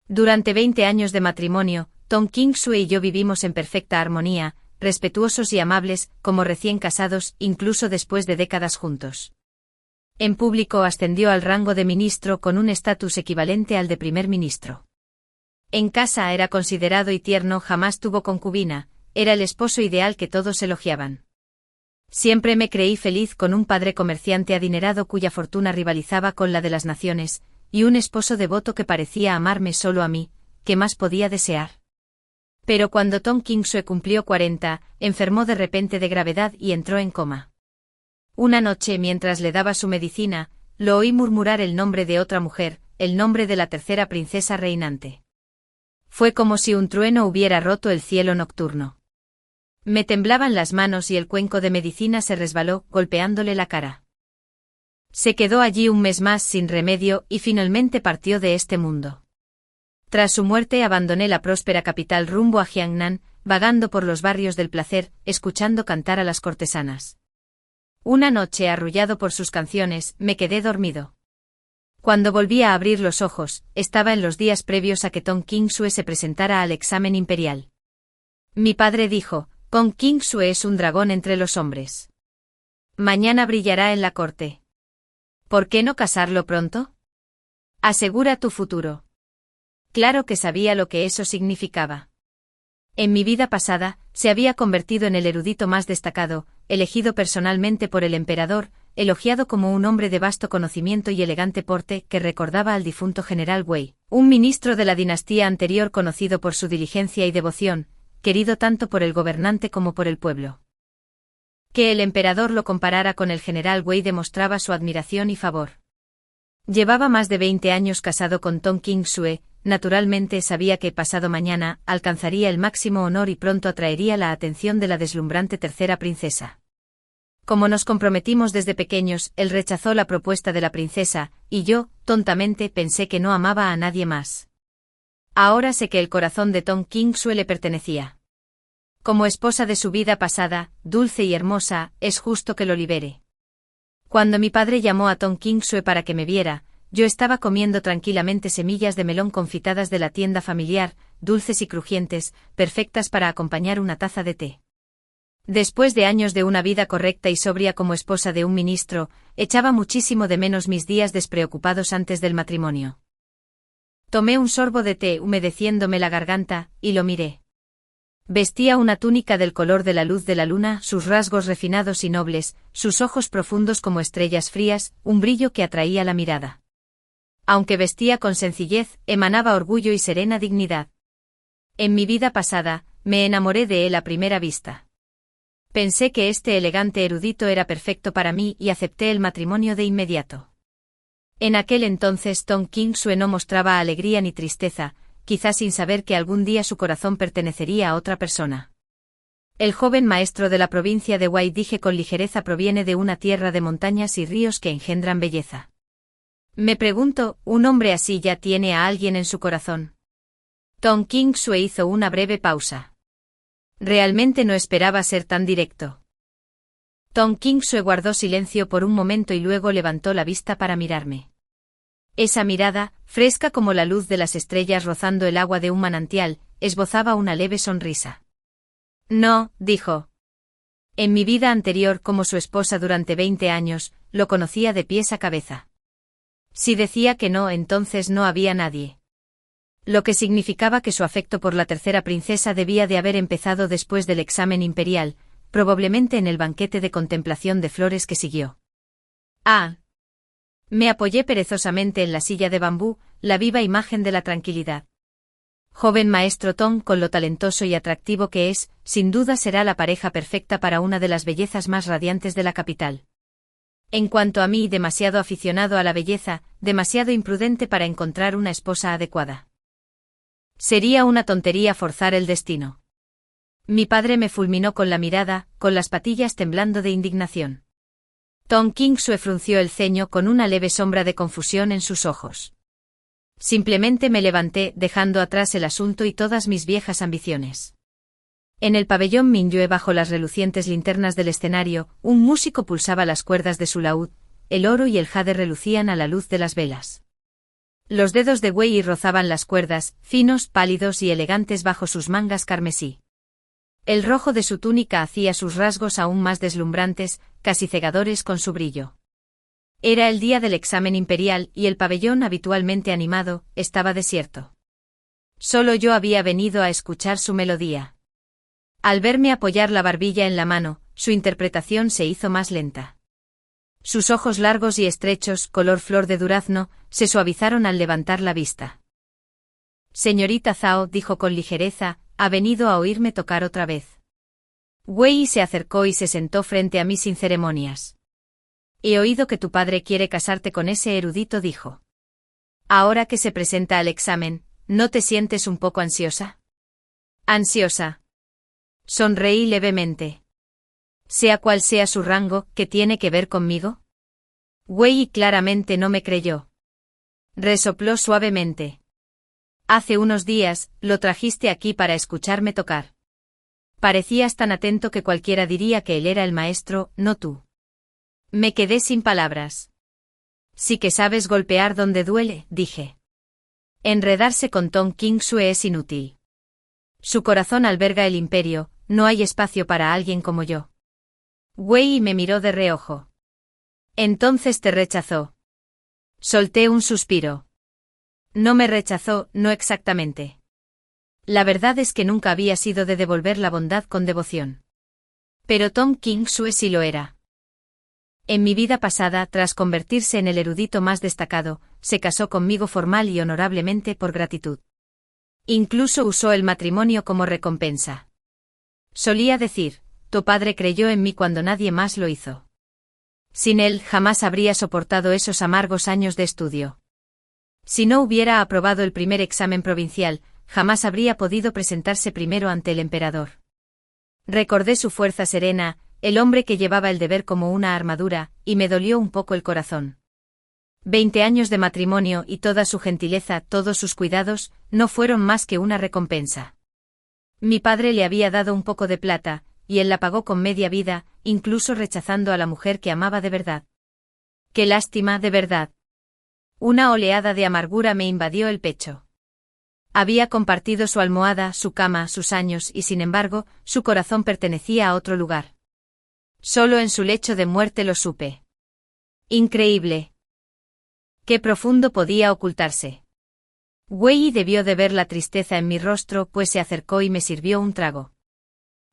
Durante 20 años de matrimonio, Tom Kingsue y yo vivimos en perfecta armonía, respetuosos y amables, como recién casados, incluso después de décadas juntos. En público ascendió al rango de ministro con un estatus equivalente al de primer ministro. En casa era considerado y tierno, jamás tuvo concubina, era el esposo ideal que todos elogiaban. Siempre me creí feliz con un padre comerciante adinerado cuya fortuna rivalizaba con la de las naciones, y un esposo devoto que parecía amarme solo a mí. ¿Qué más podía desear? Pero cuando Tom Kingsue cumplió 40, enfermó de repente de gravedad y entró en coma. Una noche, mientras le daba su medicina, lo oí murmurar el nombre de otra mujer, el nombre de la tercera princesa reinante. Fue como si un trueno hubiera roto el cielo nocturno. Me temblaban las manos y el cuenco de medicina se resbaló, golpeándole la cara. Se quedó allí un mes más sin remedio y finalmente partió de este mundo. Tras su muerte abandoné la próspera capital rumbo a Jiangnan, vagando por los barrios del placer, escuchando cantar a las cortesanas. Una noche, arrullado por sus canciones, me quedé dormido. Cuando volví a abrir los ojos, estaba en los días previos a que Tom Kingsue se presentara al examen imperial. Mi padre dijo: Tom Kingsue es un dragón entre los hombres. Mañana brillará en la corte. ¿Por qué no casarlo pronto? Asegura tu futuro. Claro que sabía lo que eso significaba. En mi vida pasada, se había convertido en el erudito más destacado, elegido personalmente por el emperador, elogiado como un hombre de vasto conocimiento y elegante porte que recordaba al difunto general Wei, un ministro de la dinastía anterior conocido por su diligencia y devoción, querido tanto por el gobernante como por el pueblo. Que el emperador lo comparara con el general Wei demostraba su admiración y favor. Llevaba más de 20 años casado con Tom Kingsue, naturalmente sabía que pasado mañana alcanzaría el máximo honor y pronto atraería la atención de la deslumbrante tercera princesa. Como nos comprometimos desde pequeños, él rechazó la propuesta de la princesa, y yo, tontamente, pensé que no amaba a nadie más. Ahora sé que el corazón de Tom Kingsue le pertenecía. Como esposa de su vida pasada, dulce y hermosa, es justo que lo libere. Cuando mi padre llamó a Tom Kingsue para que me viera, yo estaba comiendo tranquilamente semillas de melón confitadas de la tienda familiar, dulces y crujientes, perfectas para acompañar una taza de té. Después de años de una vida correcta y sobria como esposa de un ministro, echaba muchísimo de menos mis días despreocupados antes del matrimonio. Tomé un sorbo de té humedeciéndome la garganta, y lo miré. Vestía una túnica del color de la luz de la luna, sus rasgos refinados y nobles, sus ojos profundos como estrellas frías, un brillo que atraía la mirada. Aunque vestía con sencillez, emanaba orgullo y serena dignidad. En mi vida pasada, me enamoré de él a primera vista. Pensé que este elegante erudito era perfecto para mí y acepté el matrimonio de inmediato. En aquel entonces Tom Kingsue no mostraba alegría ni tristeza, quizás sin saber que algún día su corazón pertenecería a otra persona. El joven maestro de la provincia de Wei, dije con ligereza, proviene de una tierra de montañas y ríos que engendran belleza. Me pregunto, ¿un hombre así ya tiene a alguien en su corazón? Tom Kingsue hizo una breve pausa. Realmente no esperaba ser tan directo. Tom Kingsue guardó silencio por un momento y luego levantó la vista para mirarme. Esa mirada, fresca como la luz de las estrellas rozando el agua de un manantial, esbozaba una leve sonrisa. No, dijo. En mi vida anterior como su esposa durante 20 años, lo conocía de pies a cabeza. Si decía que no, entonces no había nadie. Lo que significaba que su afecto por la tercera princesa debía de haber empezado después del examen imperial, probablemente en el banquete de contemplación de flores que siguió. Ah. Me apoyé perezosamente en la silla de bambú, la viva imagen de la tranquilidad. Joven maestro Tom, con lo talentoso y atractivo que es, sin duda será la pareja perfecta para una de las bellezas más radiantes de la capital. En cuanto a mí, demasiado aficionado a la belleza, demasiado imprudente para encontrar una esposa adecuada. Sería una tontería forzar el destino. Mi padre me fulminó con la mirada, con las patillas temblando de indignación. Tom Kingsue frunció el ceño con una leve sombra de confusión en sus ojos. Simplemente me levanté, dejando atrás el asunto y todas mis viejas ambiciones. En el pabellón Minyue, bajo las relucientes linternas del escenario, un músico pulsaba las cuerdas de su laúd, el oro y el jade relucían a la luz de las velas. Los dedos de Wei rozaban las cuerdas, finos, pálidos y elegantes bajo sus mangas carmesí. El rojo de su túnica hacía sus rasgos aún más deslumbrantes, casi cegadores con su brillo. Era el día del examen imperial y el pabellón habitualmente animado estaba desierto. Solo yo había venido a escuchar su melodía. Al verme apoyar la barbilla en la mano, su interpretación se hizo más lenta. Sus ojos largos y estrechos, color flor de durazno, se suavizaron al levantar la vista. Señorita Zhao, dijo con ligereza, ha venido a oírme tocar otra vez. Wei se acercó y se sentó frente a mí sin ceremonias. He oído que tu padre quiere casarte con ese erudito, dijo. Ahora que se presenta al examen, ¿no te sientes un poco ansiosa? ¿Ansiosa? Sonreí levemente. Sea cual sea su rango, ¿qué tiene que ver conmigo? Wei claramente no me creyó. Resopló suavemente. Hace unos días, lo trajiste aquí para escucharme tocar. Parecías tan atento que cualquiera diría que él era el maestro, no tú. Me quedé sin palabras. Sí que sabes golpear donde duele, dije. Enredarse con Tong Qingsue es inútil. Su corazón alberga el imperio, no hay espacio para alguien como yo. Wei me miró de reojo. Entonces te rechazó. Solté un suspiro. No me rechazó, no exactamente. La verdad es que nunca había sido de devolver la bondad con devoción. Pero Tong Qingsue sí lo era. En mi vida pasada, tras convertirse en el erudito más destacado, se casó conmigo formal y honorablemente por gratitud. Incluso usó el matrimonio como recompensa. Solía decir, tu padre creyó en mí cuando nadie más lo hizo. Sin él, jamás habría soportado esos amargos años de estudio. Si no hubiera aprobado el primer examen provincial, jamás habría podido presentarse primero ante el emperador. Recordé su fuerza serena, el hombre que llevaba el deber como una armadura, y me dolió un poco el corazón. 20 años de matrimonio y toda su gentileza, todos sus cuidados, no fueron más que una recompensa. Mi padre le había dado un poco de plata, y él la pagó con media vida, incluso rechazando a la mujer que amaba de verdad. ¡Qué lástima, de verdad! Una oleada de amargura me invadió el pecho. Había compartido su almohada, su cama, sus años y sin embargo, su corazón pertenecía a otro lugar. Solo en su lecho de muerte lo supe. Increíble. Qué profundo podía ocultarse. Wei debió de ver la tristeza en mi rostro, pues se acercó y me sirvió un trago.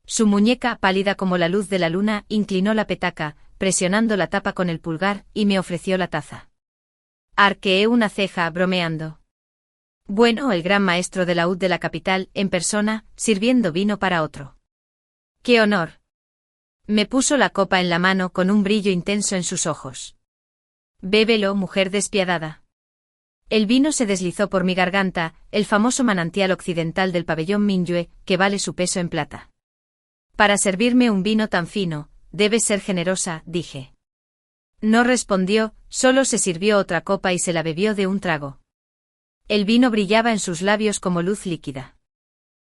Su muñeca, pálida como la luz de la luna, inclinó la petaca, presionando la tapa con el pulgar, y me ofreció la taza. Arqueé una ceja, bromeando. Bueno, el gran maestro de laúd de la capital, en persona, sirviendo vino para otro. ¡Qué honor! Me puso la copa en la mano con un brillo intenso en sus ojos. Bébelo, mujer despiadada. El vino se deslizó por mi garganta, el famoso manantial occidental del pabellón Mingyue, que vale su peso en plata. Para servirme un vino tan fino, debes ser generosa, dije. No respondió, solo se sirvió otra copa y se la bebió de un trago. El vino brillaba en sus labios como luz líquida.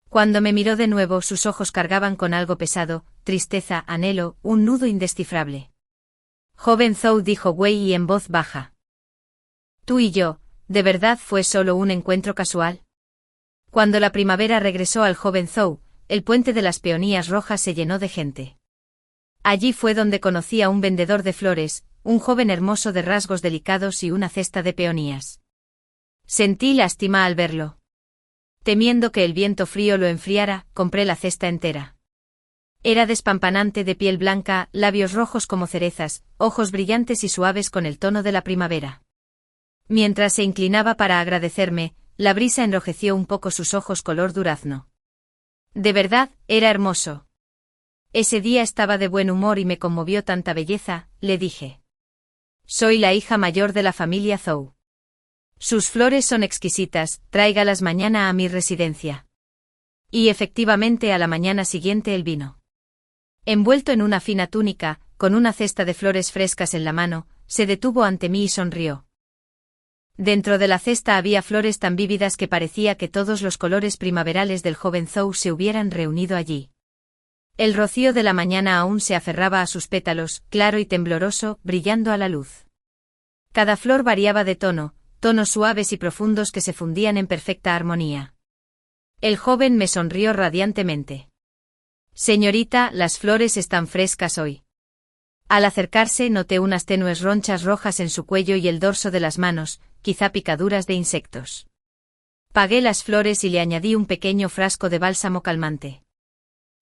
Cuando me miró de nuevo, sus ojos cargaban con algo pesado, tristeza, anhelo, un nudo indescifrable. Joven Zhou, dijo Wei en voz baja. Tú y yo, ¿de verdad fue solo un encuentro casual? Cuando la primavera regresó al joven Zhou, el puente de las peonías rojas se llenó de gente. Allí fue donde conocí a un vendedor de flores, un joven hermoso de rasgos delicados y una cesta de peonías. Sentí lástima al verlo. Temiendo que el viento frío lo enfriara, compré la cesta entera. Era despampanante, de piel blanca, labios rojos como cerezas, ojos brillantes y suaves con el tono de la primavera. Mientras se inclinaba para agradecerme, la brisa enrojeció un poco sus ojos color durazno. De verdad, era hermoso. Ese día estaba de buen humor y me conmovió tanta belleza, le dije. Soy la hija mayor de la familia Zhou. Sus flores son exquisitas, tráigalas mañana a mi residencia. Y efectivamente a la mañana siguiente el vino. Envuelto en una fina túnica, con una cesta de flores frescas en la mano, se detuvo ante mí y sonrió. Dentro de la cesta había flores tan vívidas que parecía que todos los colores primaverales del joven Zhou se hubieran reunido allí. El rocío de la mañana aún se aferraba a sus pétalos, claro y tembloroso, brillando a la luz. Cada flor variaba de tono, tonos suaves y profundos que se fundían en perfecta armonía. El joven me sonrió radiantemente. Señorita, las flores están frescas hoy. Al acercarse noté unas tenues ronchas rojas en su cuello y el dorso de las manos, quizá picaduras de insectos. Pagué las flores y le añadí un pequeño frasco de bálsamo calmante.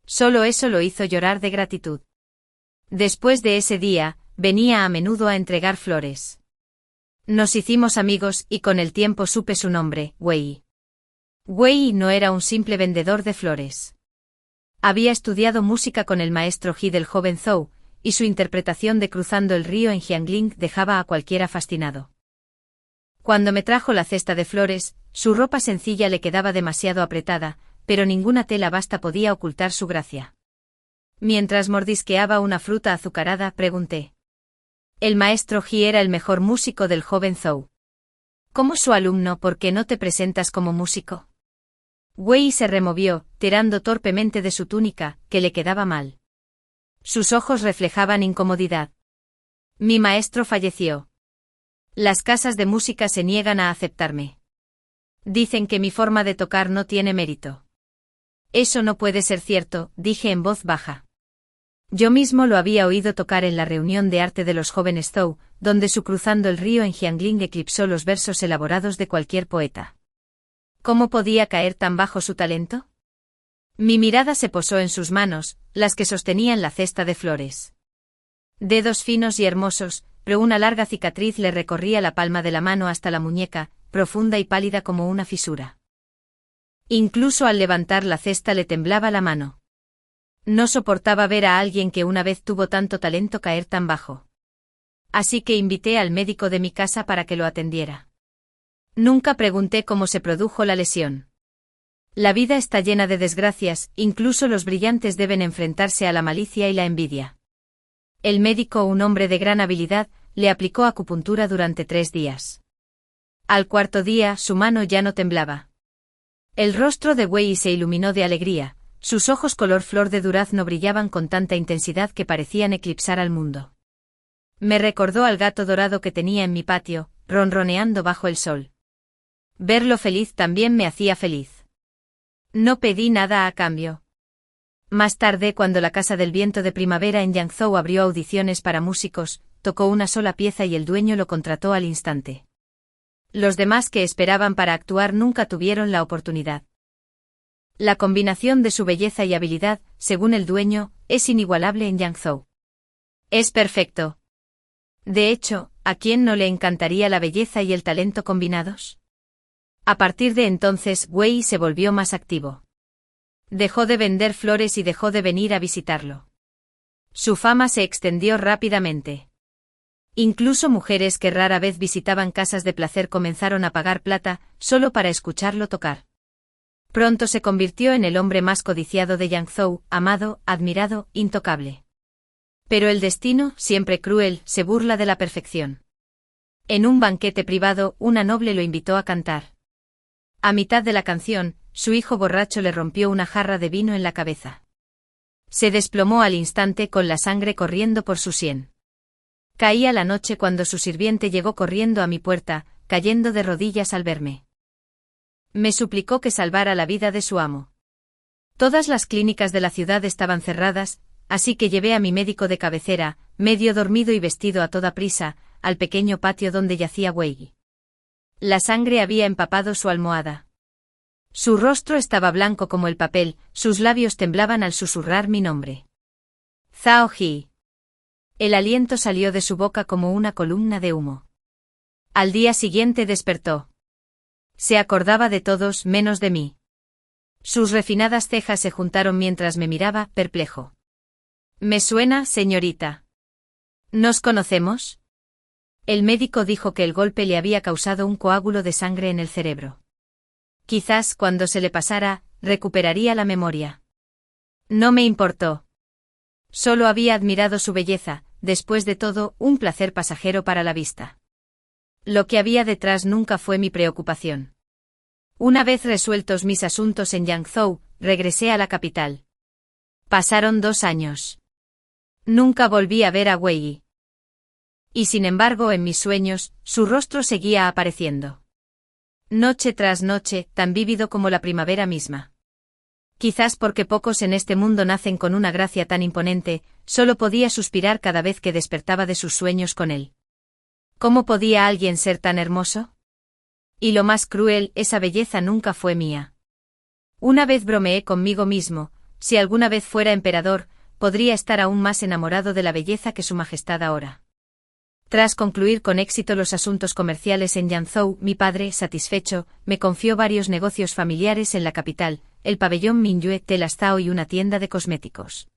Solo eso lo hizo llorar de gratitud. Después de ese día, venía a menudo a entregar flores. Nos hicimos amigos y con el tiempo supe su nombre, Wei. Wei no era un simple vendedor de flores. Había estudiado música con el maestro He del joven Zhou, y su interpretación de Cruzando el río en Jiangling dejaba a cualquiera fascinado. Cuando me trajo la cesta de flores, su ropa sencilla le quedaba demasiado apretada, pero ninguna tela basta podía ocultar su gracia. Mientras mordisqueaba una fruta azucarada, pregunté. El maestro He era el mejor músico del joven Zhou. ¿Cómo su alumno, por qué no te presentas como músico? Wei se removió, tirando torpemente de su túnica, que le quedaba mal. Sus ojos reflejaban incomodidad. Mi maestro falleció. Las casas de música se niegan a aceptarme. Dicen que mi forma de tocar no tiene mérito. Eso no puede ser cierto, dije en voz baja. Yo mismo lo había oído tocar en la reunión de arte de los jóvenes Zhou, donde su Cruzando el río en Jiangling eclipsó los versos elaborados de cualquier poeta. ¿Cómo podía caer tan bajo su talento? Mi mirada se posó en sus manos, las que sostenían la cesta de flores. Dedos finos y hermosos, pero una larga cicatriz le recorría la palma de la mano hasta la muñeca, profunda y pálida como una fisura. Incluso al levantar la cesta le temblaba la mano. No soportaba ver a alguien que una vez tuvo tanto talento caer tan bajo. Así que invité al médico de mi casa para que lo atendiera. Nunca pregunté cómo se produjo la lesión. La vida está llena de desgracias, incluso los brillantes deben enfrentarse a la malicia y la envidia. El médico, un hombre de gran habilidad, le aplicó acupuntura durante 3 días. Al 4.º día, su mano ya no temblaba. El rostro de Wei se iluminó de alegría, sus ojos color flor de durazno brillaban con tanta intensidad que parecían eclipsar al mundo. Me recordó al gato dorado que tenía en mi patio, ronroneando bajo el sol. Verlo feliz también me hacía feliz. No pedí nada a cambio. Más tarde, cuando la Casa del Viento de Primavera en Yangzhou abrió audiciones para músicos, tocó una sola pieza y el dueño lo contrató al instante. Los demás que esperaban para actuar nunca tuvieron la oportunidad. La combinación de su belleza y habilidad, según el dueño, es inigualable en Yangzhou. Es perfecto. De hecho, ¿a quién no le encantaría la belleza y el talento combinados? A partir de entonces, Wei se volvió más activo. Dejó de vender flores y dejó de venir a visitarlo. Su fama se extendió rápidamente. Incluso mujeres que rara vez visitaban casas de placer comenzaron a pagar plata, solo para escucharlo tocar. Pronto se convirtió en el hombre más codiciado de Yangzhou, amado, admirado, intocable. Pero el destino, siempre cruel, se burla de la perfección. En un banquete privado, una noble lo invitó a cantar. A mitad de la canción, su hijo borracho le rompió una jarra de vino en la cabeza. Se desplomó al instante con la sangre corriendo por su sien. Caía la noche cuando su sirviente llegó corriendo a mi puerta, cayendo de rodillas al verme. Me suplicó que salvara la vida de su amo. Todas las clínicas de la ciudad estaban cerradas, así que llevé a mi médico de cabecera, medio dormido y vestido a toda prisa, al pequeño patio donde yacía Wei. La sangre había empapado su almohada. Su rostro estaba blanco como el papel, sus labios temblaban al susurrar mi nombre. Zhao He. El aliento salió de su boca como una columna de humo. Al día siguiente despertó. Se acordaba de todos menos de mí. Sus refinadas cejas se juntaron mientras me miraba, perplejo. ¿Me suena, señorita? ¿Nos conocemos? El médico dijo que el golpe le había causado un coágulo de sangre en el cerebro. Quizás cuando se le pasara, recuperaría la memoria. No me importó. Solo había admirado su belleza, después de todo, un placer pasajero para la vista. Lo que había detrás nunca fue mi preocupación. Una vez resueltos mis asuntos en Yangzhou, regresé a la capital. Pasaron 2 años. Nunca volví a ver a Wei. Y sin embargo, en mis sueños, su rostro seguía apareciendo. Noche tras noche, tan vívido como la primavera misma. Quizás porque pocos en este mundo nacen con una gracia tan imponente, solo podía suspirar cada vez que despertaba de sus sueños con él. ¿Cómo podía alguien ser tan hermoso? Y lo más cruel, esa belleza nunca fue mía. Una vez bromeé conmigo mismo, si alguna vez fuera emperador, podría estar aún más enamorado de la belleza que su majestad ahora. Tras concluir con éxito los asuntos comerciales en Yanzhou, mi padre, satisfecho, me confió varios negocios familiares en la capital, el pabellón Mingyue, telas Zhao y una tienda de cosméticos.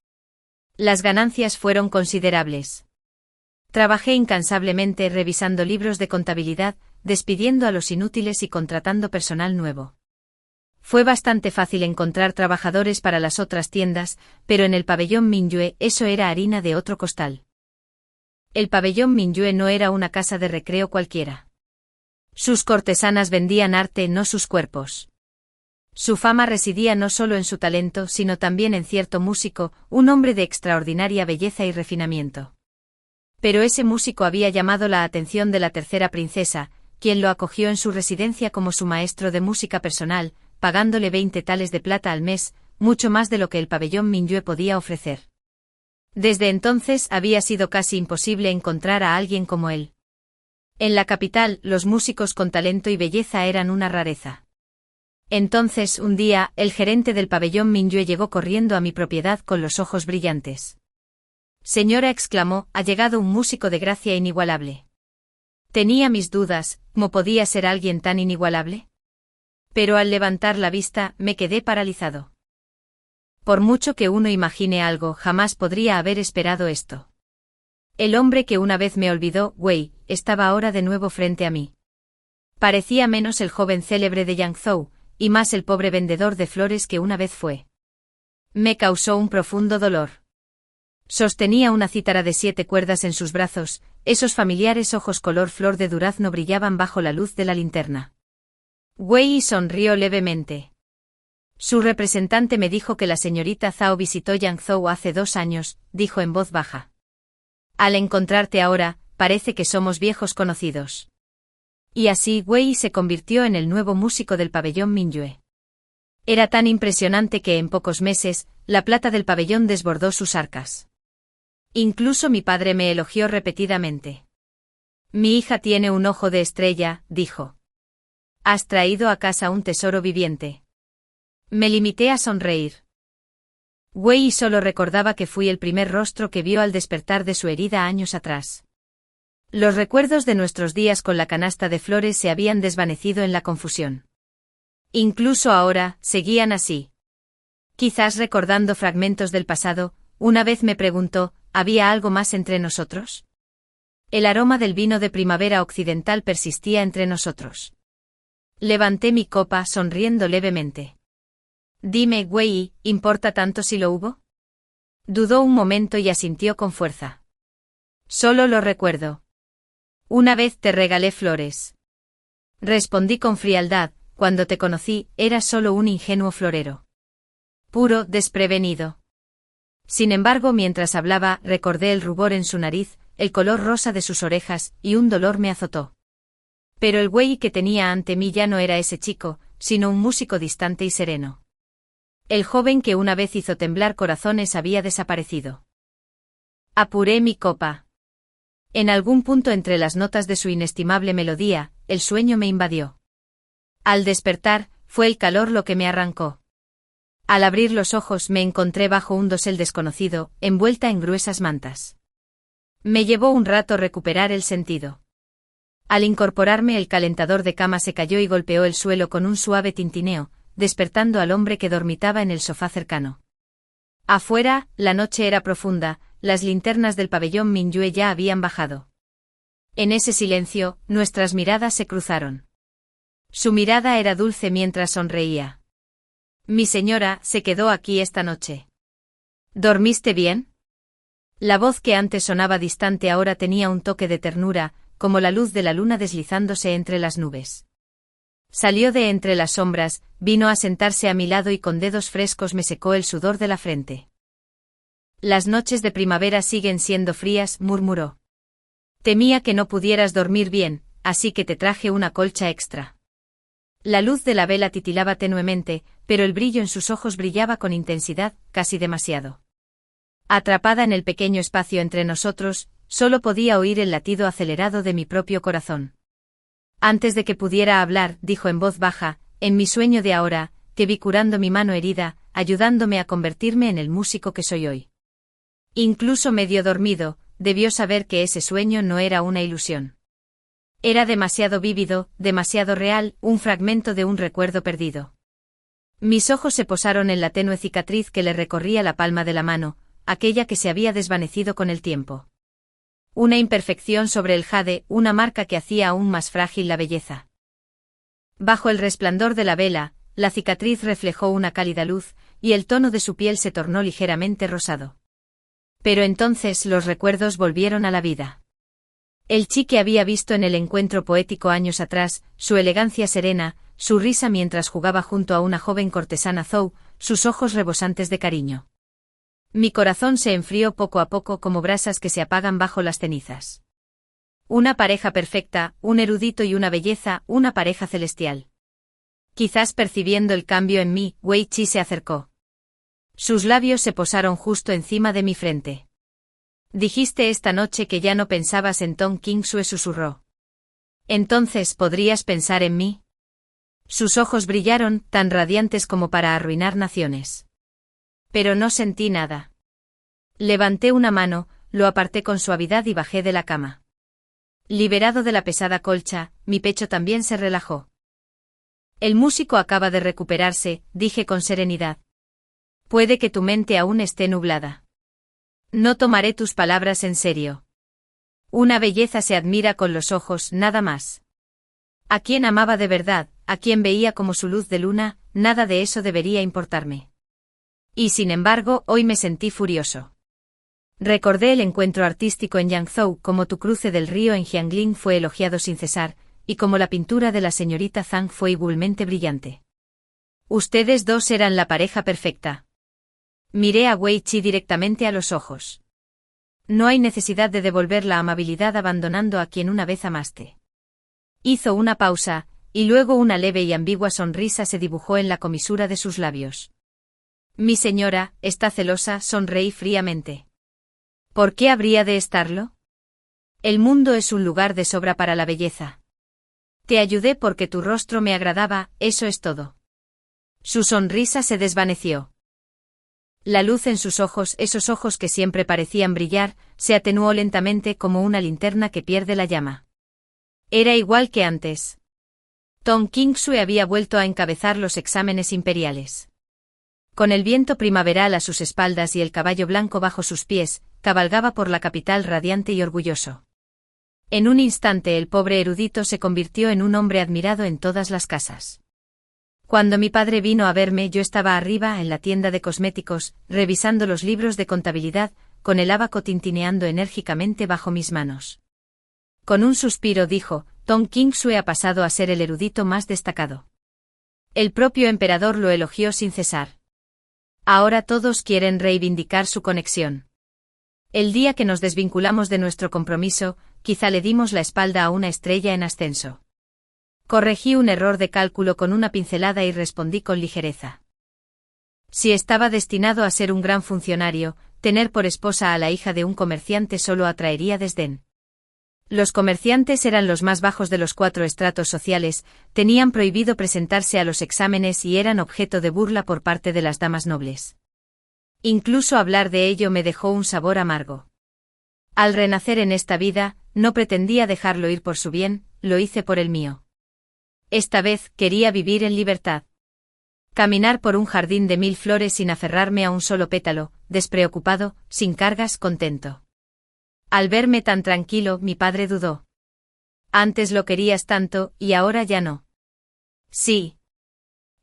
Las ganancias fueron considerables. Trabajé incansablemente revisando libros de contabilidad, despidiendo a los inútiles y contratando personal nuevo. Fue bastante fácil encontrar trabajadores para las otras tiendas, pero en el pabellón Mingyue eso era harina de otro costal. El pabellón Mingyue no era una casa de recreo cualquiera. Sus cortesanas vendían arte, no sus cuerpos. Su fama residía no solo en su talento, sino también en cierto músico, un hombre de extraordinaria belleza y refinamiento. Pero ese músico había llamado la atención de la tercera princesa, quien lo acogió en su residencia como su maestro de música personal, pagándole 20 tales de plata al mes, mucho más de lo que el pabellón Mingyue podía ofrecer. Desde entonces había sido casi imposible encontrar a alguien como él. En la capital, los músicos con talento y belleza eran una rareza. Entonces, un día, el gerente del pabellón Mingyue llegó corriendo a mi propiedad con los ojos brillantes. «Señora», exclamó, «ha llegado un músico de gracia inigualable». Tenía mis dudas, ¿cómo podía ser alguien tan inigualable? Pero al levantar la vista, me quedé paralizado. Por mucho que uno imagine algo, jamás podría haber esperado esto. El hombre que una vez me olvidó, Wei, estaba ahora de nuevo frente a mí. Parecía menos el joven célebre de Yanzhou, y más el pobre vendedor de flores que una vez fue. Me causó un profundo dolor. Sostenía una cítara de 7 cuerdas en sus brazos, esos familiares ojos color flor de durazno brillaban bajo la luz de la linterna. Wei sonrió levemente. Su representante me dijo que la señorita Zhao visitó Yanzhou hace 2 años, dijo en voz baja. Al encontrarte ahora, parece que somos viejos conocidos. Y así Wei se convirtió en el nuevo músico del pabellón Mingyue. Era tan impresionante que en pocos meses, la plata del pabellón desbordó sus arcas. Incluso mi padre me elogió repetidamente. Mi hija tiene un ojo de estrella, dijo. Has traído a casa un tesoro viviente. Me limité a sonreír. Wei solo recordaba que fui el primer rostro que vio al despertar de su herida años atrás. Los recuerdos de nuestros días con la canasta de flores se habían desvanecido en la confusión. Incluso ahora, seguían así. Quizás recordando fragmentos del pasado, una vez me preguntó, ¿había algo más entre nosotros? El aroma del vino de primavera occidental persistía entre nosotros. Levanté mi copa sonriendo levemente. Dime, Wei, ¿importa tanto si lo hubo? Dudó un momento y asintió con fuerza. Solo lo recuerdo. Una vez te regalé flores. Respondí con frialdad, cuando te conocí, eras solo un ingenuo florero. Puro, desprevenido. Sin embargo, mientras hablaba, recordé el rubor en su nariz, el color rosa de sus orejas, y un dolor me azotó. Pero el Wei que tenía ante mí ya no era ese chico, sino un músico distante y sereno. El joven que una vez hizo temblar corazones había desaparecido. Apuré mi copa. En algún punto entre las notas de su inestimable melodía, el sueño me invadió. Al despertar, fue el calor lo que me arrancó. Al abrir los ojos me encontré bajo un dosel desconocido, envuelta en gruesas mantas. Me llevó un rato recuperar el sentido. Al incorporarme el calentador de cama se cayó y golpeó el suelo con un suave tintineo, despertando al hombre que dormitaba en el sofá cercano. Afuera, la noche era profunda, las linternas del pabellón Mingyue ya habían bajado. En ese silencio, nuestras miradas se cruzaron. Su mirada era dulce mientras sonreía. Mi señora, se quedó aquí esta noche. ¿Dormiste bien? La voz que antes sonaba distante ahora tenía un toque de ternura, como la luz de la luna deslizándose entre las nubes. Salió de entre las sombras, vino a sentarse a mi lado y con dedos frescos me secó el sudor de la frente. Las noches de primavera siguen siendo frías, murmuró. Temía que no pudieras dormir bien, así que te traje una colcha extra. La luz de la vela titilaba tenuemente, pero el brillo en sus ojos brillaba con intensidad, casi demasiado. Atrapada en el pequeño espacio entre nosotros, solo podía oír el latido acelerado de mi propio corazón. Antes de que pudiera hablar, dijo en voz baja, en mi sueño de ahora, te vi curando mi mano herida, ayudándome a convertirme en el músico que soy hoy. Incluso medio dormido, debió saber que ese sueño no era una ilusión. Era demasiado vívido, demasiado real, un fragmento de un recuerdo perdido. Mis ojos se posaron en la tenue cicatriz que le recorría la palma de la mano, aquella que se había desvanecido con el tiempo. Una imperfección sobre el jade, una marca que hacía aún más frágil la belleza. Bajo el resplandor de la vela, la cicatriz reflejó una cálida luz, y el tono de su piel se tornó ligeramente rosado. Pero entonces los recuerdos volvieron a la vida. El chi que había visto en el encuentro poético años atrás, su elegancia serena, su risa mientras jugaba junto a una joven cortesana Zhou, sus ojos rebosantes de cariño. Mi corazón se enfrió poco a poco como brasas que se apagan bajo las cenizas. Una pareja perfecta, un erudito y una belleza, una pareja celestial. Quizás percibiendo el cambio en mí, Wei Chi se acercó. Sus labios se posaron justo encima de mi frente. Dijiste esta noche que ya no pensabas en Tong Qingsue, susurró. Entonces, ¿podrías pensar en mí? Sus ojos brillaron, tan radiantes como para arruinar naciones. Pero no sentí nada. Levanté una mano, lo aparté con suavidad y bajé de la cama. Liberado de la pesada colcha, mi pecho también se relajó. El músico acaba de recuperarse, dije con serenidad. Puede que tu mente aún esté nublada. No tomaré tus palabras en serio. Una belleza se admira con los ojos, nada más. A quien amaba de verdad, a quien veía como su luz de luna, nada de eso debería importarme. Y sin embargo, hoy me sentí furioso. Recordé el encuentro artístico en Yangzhou, como tu cruce del río en Jiangling fue elogiado sin cesar, y como la pintura de la señorita Zhang fue igualmente brillante. Ustedes dos eran la pareja perfecta. Miré a Wei Chi directamente a los ojos. No hay necesidad de devolver la amabilidad abandonando a quien una vez amaste. Hizo una pausa, y luego una leve y ambigua sonrisa se dibujó en la comisura de sus labios. Mi señora, está celosa, sonreí fríamente. ¿Por qué habría de estarlo? El mundo es un lugar de sobra para la belleza. Te ayudé porque tu rostro me agradaba, eso es todo. Su sonrisa se desvaneció. La luz en sus ojos, esos ojos que siempre parecían brillar, se atenuó lentamente como una linterna que pierde la llama. Era igual que antes. Tong Qingsue había vuelto a encabezar los exámenes imperiales. Con el viento primaveral a sus espaldas y el caballo blanco bajo sus pies, cabalgaba por la capital radiante y orgulloso. En un instante el pobre erudito se convirtió en un hombre admirado en todas las casas. Cuando mi padre vino a verme yo estaba arriba en la tienda de cosméticos, revisando los libros de contabilidad, con el ábaco tintineando enérgicamente bajo mis manos. Con un suspiro dijo, Tong Qingsue ha pasado a ser el erudito más destacado. El propio emperador lo elogió sin cesar. Ahora todos quieren reivindicar su conexión. El día que nos desvinculamos de nuestro compromiso, quizá le dimos la espalda a una estrella en ascenso. Corregí un error de cálculo con una pincelada y respondí con ligereza. Si estaba destinado a ser un gran funcionario, tener por esposa a la hija de un comerciante solo atraería desdén. Los comerciantes eran los más bajos de los 4 estratos sociales, tenían prohibido presentarse a los exámenes y eran objeto de burla por parte de las damas nobles. Incluso hablar de ello me dejó un sabor amargo. Al renacer en esta vida, no pretendía dejarlo ir por su bien, lo hice por el mío. Esta vez quería vivir en libertad. Caminar por un jardín de 1000 flores sin aferrarme a un solo pétalo, despreocupado, sin cargas, contento. Al verme tan tranquilo, mi padre dudó. Antes lo querías tanto, y ahora ya no. Sí.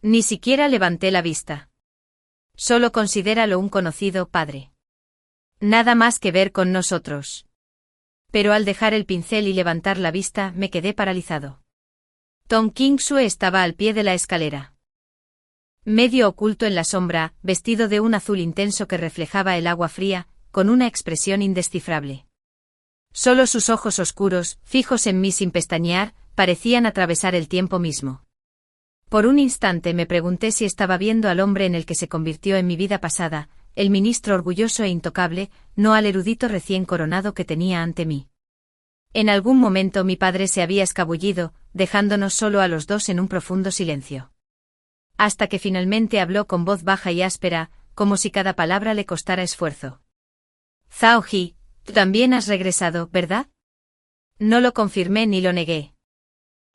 Ni siquiera levanté la vista. Solo considéralo un conocido, padre. Nada más que ver con nosotros. Pero al dejar el pincel y levantar la vista, me quedé paralizado. Tong Qingsue estaba al pie de la escalera. Medio oculto en la sombra, vestido de un azul intenso que reflejaba el agua fría, con una expresión indescifrable. Solo sus ojos oscuros, fijos en mí sin pestañear, parecían atravesar el tiempo mismo. Por un instante me pregunté si estaba viendo al hombre en el que se convirtió en mi vida pasada, el ministro orgulloso e intocable, no al erudito recién coronado que tenía ante mí. En algún momento mi padre se había escabullido, dejándonos solo a los dos en un profundo silencio. Hasta que finalmente habló con voz baja y áspera, como si cada palabra le costara esfuerzo. Zhao He, tú también has regresado, ¿verdad? No lo confirmé ni lo negué.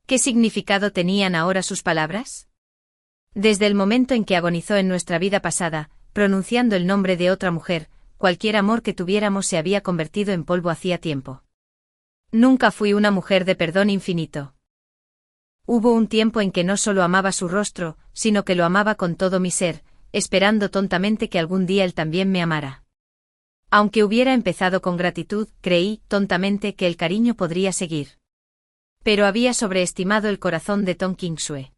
¿Qué significado tenían ahora sus palabras? Desde el momento en que agonizó en nuestra vida pasada, pronunciando el nombre de otra mujer, cualquier amor que tuviéramos se había convertido en polvo hacía tiempo. Nunca fui una mujer de perdón infinito. Hubo un tiempo en que no solo amaba su rostro, sino que lo amaba con todo mi ser, esperando tontamente que algún día él también me amara. Aunque hubiera empezado con gratitud, creí, tontamente, que el cariño podría seguir. Pero había sobreestimado el corazón de Tong Qingsue.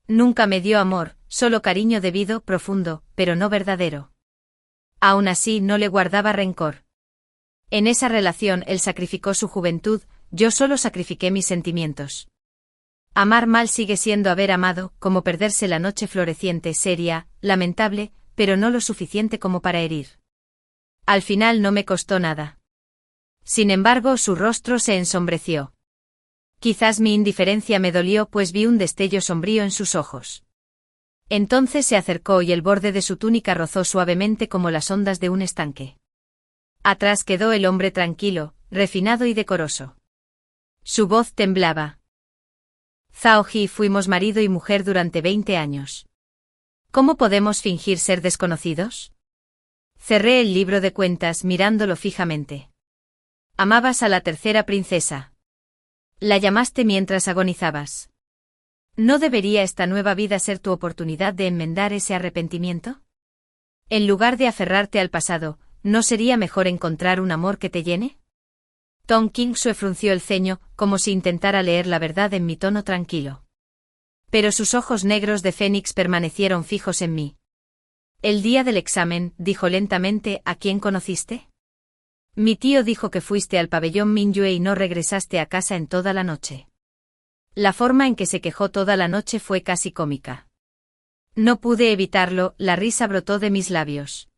Nunca me dio amor, solo cariño debido, profundo, pero no verdadero. Aún así no le guardaba rencor. En esa relación él sacrificó su juventud, yo solo sacrifiqué mis sentimientos. Amar mal sigue siendo haber amado, como perderse la noche floreciente, seria, lamentable, pero no lo suficiente como para herir. Al final no me costó nada. Sin embargo, su rostro se ensombreció. Quizás mi indiferencia me dolió, pues vi un destello sombrío en sus ojos. Entonces se acercó y el borde de su túnica rozó suavemente como las ondas de un estanque. Atrás quedó el hombre tranquilo, refinado y decoroso. Su voz temblaba. Zhao He, fuimos marido y mujer durante 20 años. ¿Cómo podemos fingir ser desconocidos? Cerré el libro de cuentas mirándolo fijamente. Amabas a la tercera princesa. La llamaste mientras agonizabas. ¿No debería esta nueva vida ser tu oportunidad de enmendar ese arrepentimiento? En lugar de aferrarte al pasado, ¿no sería mejor encontrar un amor que te llene? Tong Qingsue frunció el ceño, como si intentara leer la verdad en mi tono tranquilo. Pero sus ojos negros de fénix permanecieron fijos en mí. El día del examen, dijo lentamente, ¿a quién conociste? Mi tío dijo que fuiste al pabellón Minyue y no regresaste a casa en toda la noche. La forma en que se quejó toda la noche fue casi cómica. No pude evitarlo, la risa brotó de mis labios.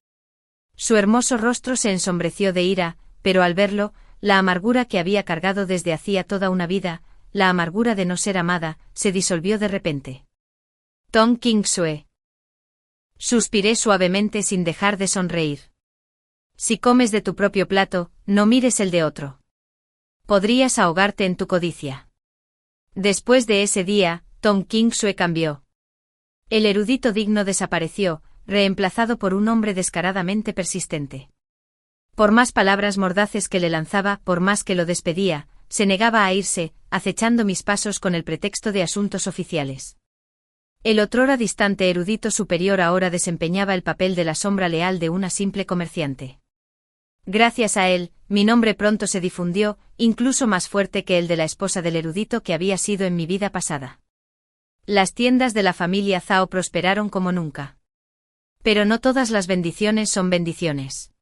Su hermoso rostro se ensombreció de ira, pero al verlo, la amargura que había cargado desde hacía toda una vida, la amargura de no ser amada, se disolvió de repente. Tong Qingsue. Suspiré suavemente sin dejar de sonreír. Si comes de tu propio plato, no mires el de otro. Podrías ahogarte en tu codicia. Después de ese día, Tong Qingsue cambió. El erudito digno desapareció, reemplazado por un hombre descaradamente persistente. Por más palabras mordaces que le lanzaba, por más que lo despedía, se negaba a irse, acechando mis pasos con el pretexto de asuntos oficiales. El otrora distante erudito superior ahora desempeñaba el papel de la sombra leal de una simple comerciante. Gracias a él, mi nombre pronto se difundió, incluso más fuerte que el de la esposa del erudito que había sido en mi vida pasada. Las tiendas de la familia Zhao prosperaron como nunca. Pero no todas las bendiciones son bendiciones.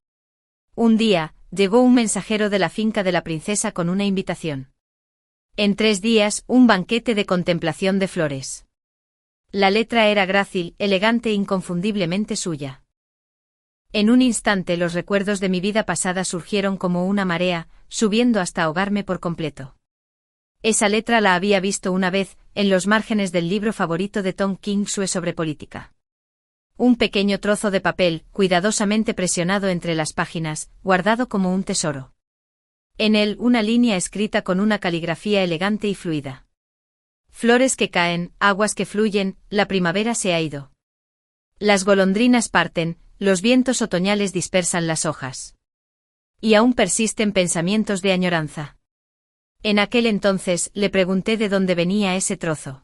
Un día, llegó un mensajero de la finca de la princesa con una invitación. En 3 días, un banquete de contemplación de flores. La letra era grácil, elegante e inconfundiblemente suya. En un instante los recuerdos de mi vida pasada surgieron como una marea, subiendo hasta ahogarme por completo. Esa letra la había visto una vez, en los márgenes del libro favorito de Tong Qingsue sobre política. Un pequeño trozo de papel, cuidadosamente presionado entre las páginas, guardado como un tesoro. En él una línea escrita con una caligrafía elegante y fluida. Flores que caen, aguas que fluyen, la primavera se ha ido. Las golondrinas parten, los vientos otoñales dispersan las hojas. Y aún persisten pensamientos de añoranza. En aquel entonces le pregunté de dónde venía ese trozo.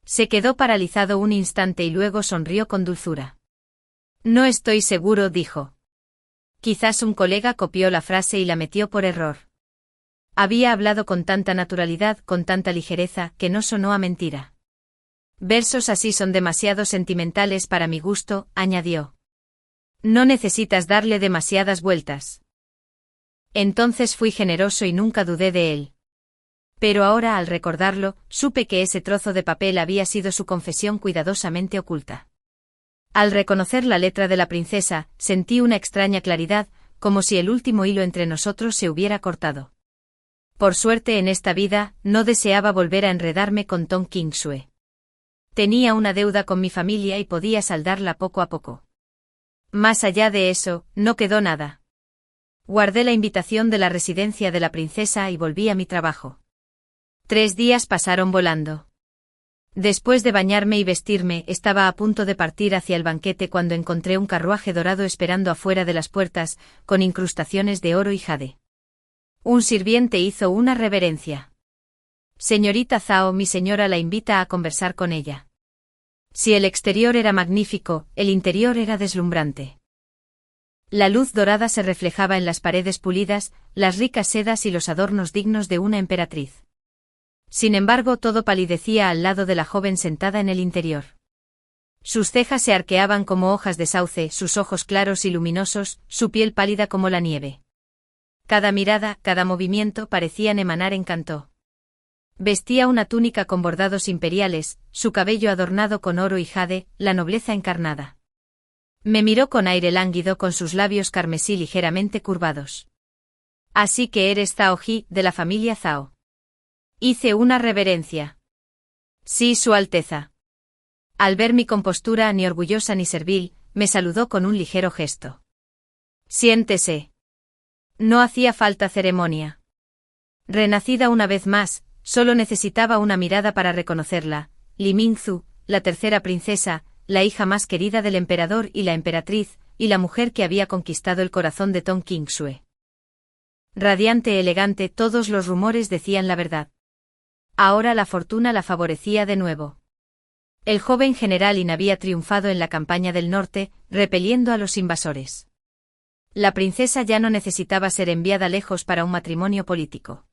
Se quedó paralizado un instante y luego sonrió con dulzura. No estoy seguro, dijo. Quizás un colega copió la frase y la metió por error. Había hablado con tanta naturalidad, con tanta ligereza, que no sonó a mentira. Versos así son demasiado sentimentales para mi gusto, añadió. No necesitas darle demasiadas vueltas. Entonces fui generoso y nunca dudé de él. Pero ahora, al recordarlo, supe que ese trozo de papel había sido su confesión cuidadosamente oculta. Al reconocer la letra de la princesa, sentí una extraña claridad, como si el último hilo entre nosotros se hubiera cortado. Por suerte en esta vida, no deseaba volver a enredarme con Tom Kingsue. Tenía una deuda con mi familia y podía saldarla poco a poco. Más allá de eso, no quedó nada. Guardé la invitación de la residencia de la princesa y volví a mi trabajo. 3 días pasaron volando. Después de bañarme y vestirme, estaba a punto de partir hacia el banquete cuando encontré un carruaje dorado esperando afuera de las puertas, con incrustaciones de oro y jade. Un sirviente hizo una reverencia. Señorita Zhao, mi señora la invita a conversar con ella. Si el exterior era magnífico, el interior era deslumbrante. La luz dorada se reflejaba en las paredes pulidas, las ricas sedas y los adornos dignos de una emperatriz. Sin embargo, todo palidecía al lado de la joven sentada en el interior. Sus cejas se arqueaban como hojas de sauce, sus ojos claros y luminosos, su piel pálida como la nieve. Cada mirada, cada movimiento parecían emanar encanto. Vestía una túnica con bordados imperiales, su cabello adornado con oro y jade, la nobleza encarnada. Me miró con aire lánguido con sus labios carmesí ligeramente curvados. Así que eres Zhao Ji, de la familia Zhao. Hice una reverencia. Sí, Su Alteza. Al ver mi compostura ni orgullosa ni servil, me saludó con un ligero gesto. Siéntese. No hacía falta ceremonia. Renacida una vez más, solo necesitaba una mirada para reconocerla, Li Mingzu, la tercera princesa, la hija más querida del emperador y la emperatriz, y la mujer que había conquistado el corazón de Tom Kingsue. Radiante, elegante, todos los rumores decían la verdad. Ahora la fortuna la favorecía de nuevo. El joven general Lin había triunfado en la campaña del norte, repeliendo a los invasores. La princesa ya no necesitaba ser enviada lejos para un matrimonio político.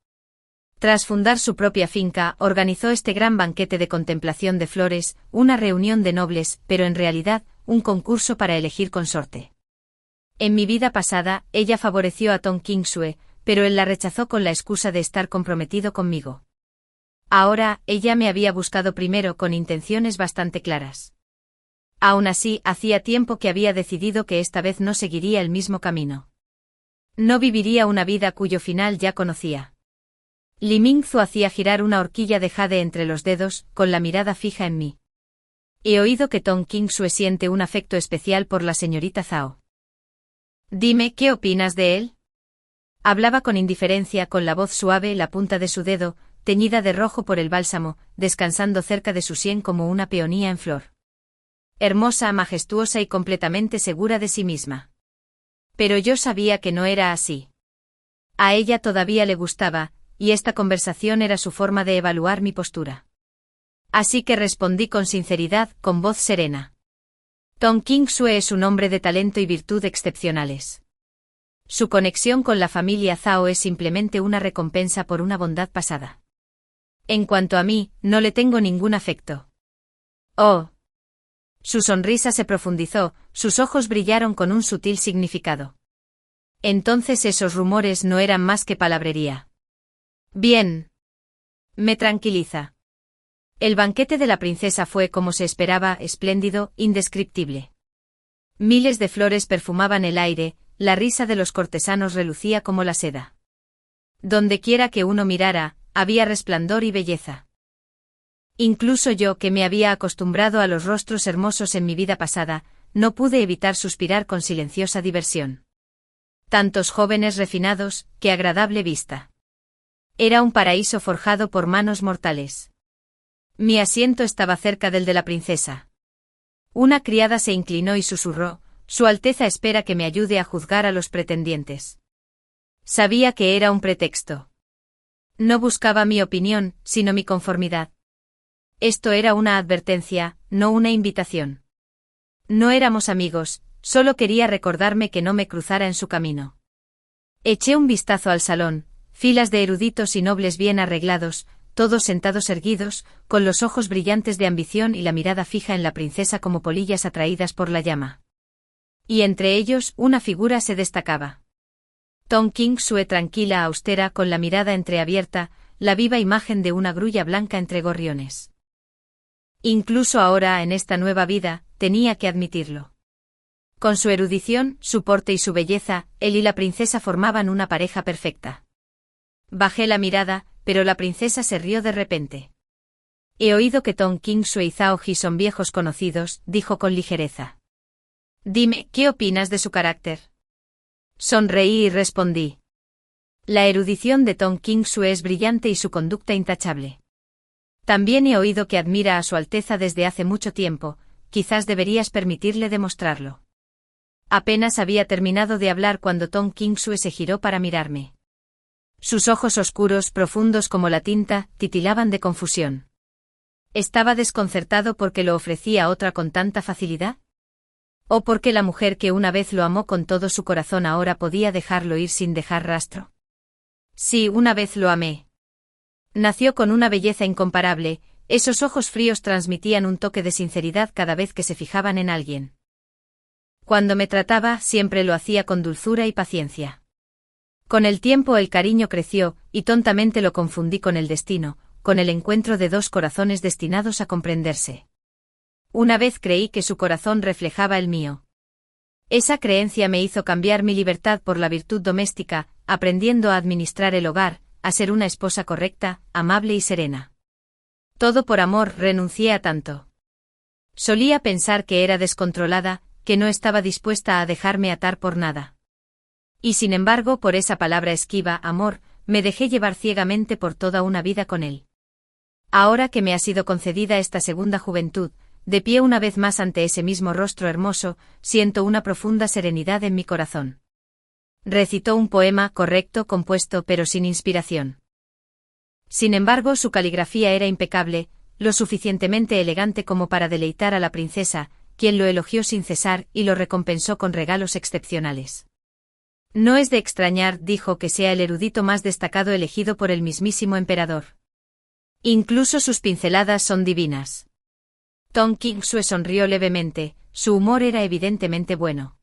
Tras fundar su propia finca, organizó este gran banquete de contemplación de flores, una reunión de nobles, pero en realidad, un concurso para elegir consorte. En mi vida pasada, ella favoreció a Tom Kingsue, pero él la rechazó con la excusa de estar comprometido conmigo. Ahora, ella me había buscado primero con intenciones bastante claras. Aún así, hacía tiempo que había decidido que esta vez no seguiría el mismo camino. No viviría una vida cuyo final ya conocía. Li Mingzu hacía girar una horquilla de jade entre los dedos, con la mirada fija en mí. He oído que Tom Kingsue siente un afecto especial por la señorita Zhao. Dime, ¿qué opinas de él? Hablaba con indiferencia, con la voz suave, la punta de su dedo, teñida de rojo por el bálsamo, descansando cerca de su sien como una peonía en flor. Hermosa, majestuosa y completamente segura de sí misma. Pero yo sabía que no era así. A ella todavía le gustaba, y esta conversación era su forma de evaluar mi postura. Así que respondí con sinceridad, con voz serena. Tom Kingsue es un hombre de talento y virtud excepcionales. Su conexión con la familia Zhao es simplemente una recompensa por una bondad pasada. En cuanto a mí, no le tengo ningún afecto. Oh. Su sonrisa se profundizó, sus ojos brillaron con un sutil significado. Entonces esos rumores no eran más que palabrería. Bien. Me tranquiliza. El banquete de la princesa fue como se esperaba, espléndido, indescriptible. Miles de flores perfumaban el aire, la risa de los cortesanos relucía como la seda. Dondequiera que uno mirara, había resplandor y belleza. Incluso yo, que me había acostumbrado a los rostros hermosos en mi vida pasada, no pude evitar suspirar con silenciosa diversión. Tantos jóvenes refinados, qué agradable vista. Era un paraíso forjado por manos mortales. Mi asiento estaba cerca del de la princesa. Una criada se inclinó y susurró: Su Alteza espera que me ayude a juzgar a los pretendientes. Sabía que era un pretexto. No buscaba mi opinión, sino mi conformidad. Esto era una advertencia, no una invitación. No éramos amigos, solo quería recordarme que no me cruzara en su camino. Eché un vistazo al salón, filas de eruditos y nobles bien arreglados, todos sentados erguidos, con los ojos brillantes de ambición y la mirada fija en la princesa como polillas atraídas por la llama. Y entre ellos, una figura se destacaba. Tong Qingsue tranquila, austera, con la mirada entreabierta, la viva imagen de una grulla blanca entre gorriones. Incluso ahora, en esta nueva vida, tenía que admitirlo. Con su erudición, su porte y su belleza, él y la princesa formaban una pareja perfecta. Bajé la mirada, pero la princesa se rió de repente. He oído que Tong Qingsue y Zhao Ji son viejos conocidos, dijo con ligereza. Dime, ¿qué opinas de su carácter? Sonreí y respondí. La erudición de Tong Qingsue es brillante y su conducta intachable. También he oído que admira a Su Alteza desde hace mucho tiempo, quizás deberías permitirle demostrarlo. Apenas había terminado de hablar cuando Tong Qingsue se giró para mirarme. Sus ojos oscuros, profundos como la tinta, titilaban de confusión. ¿Estaba desconcertado porque lo ofrecía a otra con tanta facilidad? ¿O porque la mujer que una vez lo amó con todo su corazón ahora podía dejarlo ir sin dejar rastro? Sí, una vez lo amé. Nació con una belleza incomparable, esos ojos fríos transmitían un toque de sinceridad cada vez que se fijaban en alguien. Cuando me trataba, siempre lo hacía con dulzura y paciencia. Con el tiempo el cariño creció, y tontamente lo confundí con el destino, con el encuentro de dos corazones destinados a comprenderse. Una vez creí que su corazón reflejaba el mío. Esa creencia me hizo cambiar mi libertad por la virtud doméstica, aprendiendo a administrar el hogar, a ser una esposa correcta, amable y serena. Todo por amor, renuncié a tanto. Solía pensar que era descontrolada, que no estaba dispuesta a dejarme atar por nada. Y sin embargo, por esa palabra esquiva, amor, me dejé llevar ciegamente por toda una vida con él. Ahora que me ha sido concedida esta segunda juventud, de pie una vez más ante ese mismo rostro hermoso, siento una profunda serenidad en mi corazón. Recitó un poema correcto, compuesto pero sin inspiración. Sin embargo, su caligrafía era impecable, lo suficientemente elegante como para deleitar a la princesa, quien lo elogió sin cesar y lo recompensó con regalos excepcionales. No es de extrañar, dijo, que sea el erudito más destacado elegido por el mismísimo emperador. Incluso sus pinceladas son divinas. Tong Qingsue sonrió levemente, su humor era evidentemente bueno.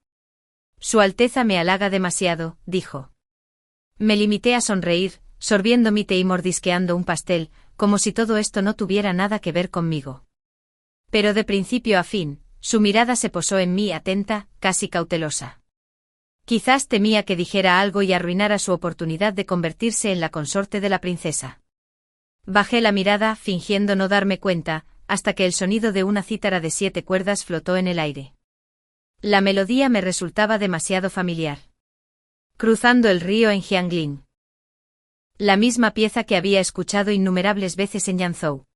Su Alteza me halaga demasiado, dijo. Me limité a sonreír, sorbiendo mi té y mordisqueando un pastel, como si todo esto no tuviera nada que ver conmigo. Pero de principio a fin, su mirada se posó en mí atenta, casi cautelosa. Quizás temía que dijera algo y arruinara su oportunidad de convertirse en la consorte de la princesa. Bajé la mirada, fingiendo no darme cuenta, hasta que el sonido de una cítara de 7 cuerdas flotó en el aire. La melodía me resultaba demasiado familiar. Cruzando el río en Jiangling. La misma pieza que había escuchado innumerables veces en Yanzhou.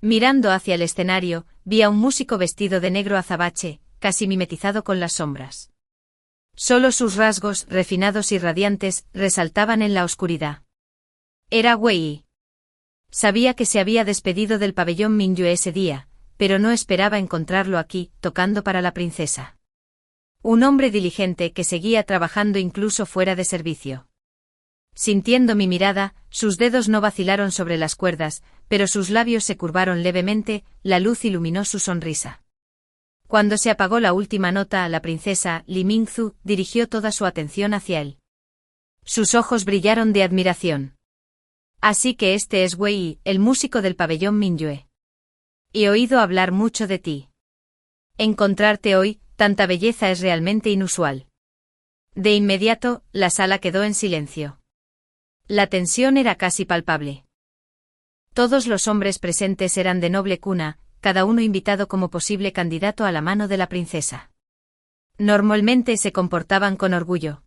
Mirando hacia el escenario, vi a un músico vestido de negro azabache, casi mimetizado con las sombras. Solo sus rasgos, refinados y radiantes, resaltaban en la oscuridad. Era Wei Yi. Sabía que se había despedido del pabellón Mingyue ese día, pero no esperaba encontrarlo aquí, tocando para la princesa. Un hombre diligente que seguía trabajando incluso fuera de servicio. Sintiendo mi mirada, sus dedos no vacilaron sobre las cuerdas, pero sus labios se curvaron levemente, la luz iluminó su sonrisa. Cuando se apagó la última nota, la princesa, Li Mingzu, dirigió toda su atención hacia él. Sus ojos brillaron de admiración. Así que este es Wei Yi, el músico del pabellón Mingyue. He oído hablar mucho de ti. Encontrarte hoy, tanta belleza es realmente inusual. De inmediato, la sala quedó en silencio. La tensión era casi palpable. Todos los hombres presentes eran de noble cuna, cada uno invitado como posible candidato a la mano de la princesa. Normalmente se comportaban con orgullo.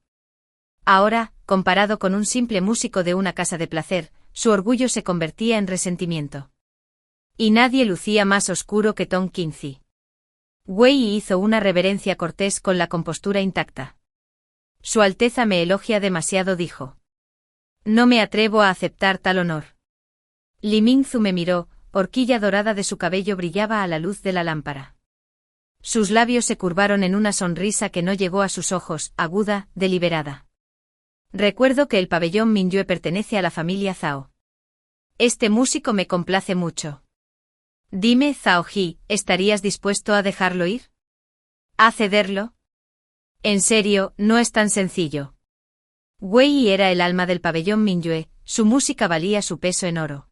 Ahora, comparado con un simple músico de una casa de placer, su orgullo se convertía en resentimiento. Y nadie lucía más oscuro que Tong Qingsue. Wei Yi hizo una reverencia cortés con la compostura intacta. Su Alteza me elogia demasiado, dijo. No me atrevo a aceptar tal honor. Li Mingzu me miró, horquilla dorada de su cabello brillaba a la luz de la lámpara. Sus labios se curvaron en una sonrisa que no llegó a sus ojos, aguda, deliberada. Recuerdo que el pabellón Mingyue pertenece a la familia Zhao. Este músico me complace mucho. Dime, Zhao Ji, ¿estarías dispuesto a dejarlo ir? ¿A cederlo? En serio, no es tan sencillo. Wei era el alma del pabellón Mingyue, su música valía su peso en oro.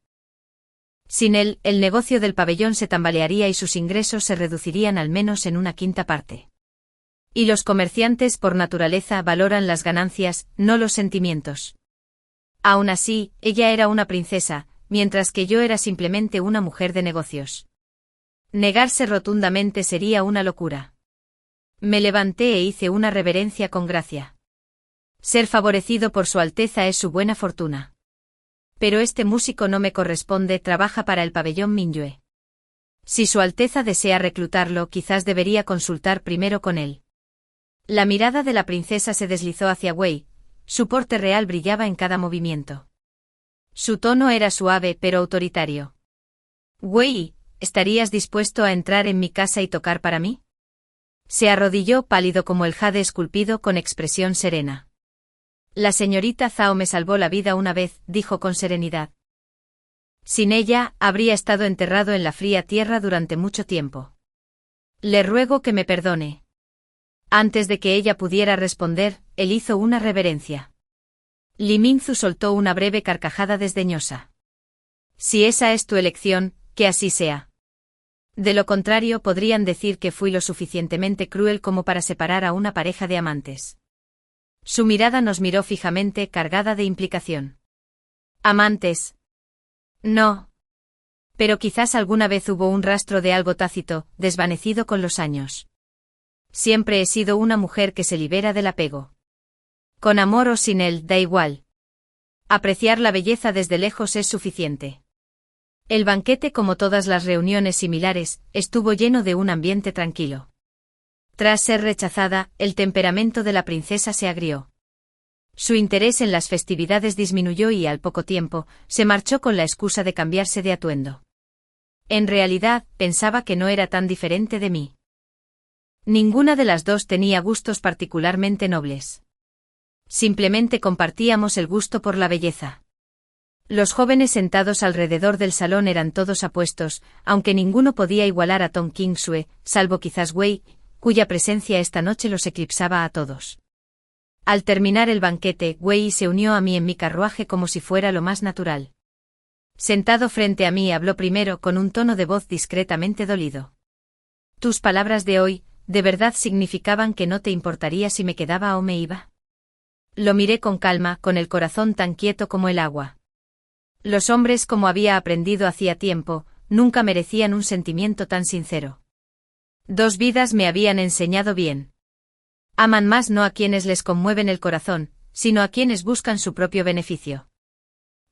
Sin él, el negocio del pabellón se tambalearía y sus ingresos se reducirían al menos en una quinta parte. Y los comerciantes por naturaleza valoran las ganancias, no los sentimientos. Aún así, ella era una princesa, mientras que yo era simplemente una mujer de negocios. Negarse rotundamente sería una locura. Me levanté e hice una reverencia con gracia. Ser favorecido por Su Alteza es su buena fortuna. Pero este músico no me corresponde, trabaja para el pabellón Mingyue. Si Su Alteza desea reclutarlo, quizás debería consultar primero con él. La mirada de la princesa se deslizó hacia Wei, su porte real brillaba en cada movimiento. Su tono era suave pero autoritario. Wei, ¿estarías dispuesto a entrar en mi casa y tocar para mí? Se arrodilló pálido como el jade esculpido con expresión serena. La señorita Zhao me salvó la vida una vez, dijo con serenidad. Sin ella, habría estado enterrado en la fría tierra durante mucho tiempo. Le ruego que me perdone. Antes de que ella pudiera responder, él hizo una reverencia. Li Minzu soltó una breve carcajada desdeñosa. Si esa es tu elección, que así sea. De lo contrario podrían decir que fui lo suficientemente cruel como para separar a una pareja de amantes. Su mirada nos miró fijamente, cargada de implicación. ¿Amantes? No. Pero quizás alguna vez hubo un rastro de algo tácito, desvanecido con los años. Siempre he sido una mujer que se libera del apego. Con amor o sin él, da igual. Apreciar la belleza desde lejos es suficiente. El banquete, como todas las reuniones similares, estuvo lleno de un ambiente tranquilo. Tras ser rechazada, el temperamento de la princesa se agrió. Su interés en las festividades disminuyó y al poco tiempo, se marchó con la excusa de cambiarse de atuendo. En realidad, pensaba que no era tan diferente de mí. Ninguna de las dos tenía gustos particularmente nobles. Simplemente compartíamos el gusto por la belleza. Los jóvenes sentados alrededor del salón eran todos apuestos, aunque ninguno podía igualar a Tong Qingsue, salvo quizás Wei, cuya presencia esta noche los eclipsaba a todos. Al terminar el banquete, Wei se unió a mí en mi carruaje como si fuera lo más natural. Sentado frente a mí habló primero con un tono de voz discretamente dolido. Tus palabras de hoy, ¿de verdad significaban que no te importaría si me quedaba o me iba? Lo miré con calma, con el corazón tan quieto como el agua. Los hombres, como había aprendido hacía tiempo, nunca merecían un sentimiento tan sincero. 2 vidas me habían enseñado bien. Aman más no a quienes les conmueven el corazón, sino a quienes buscan su propio beneficio.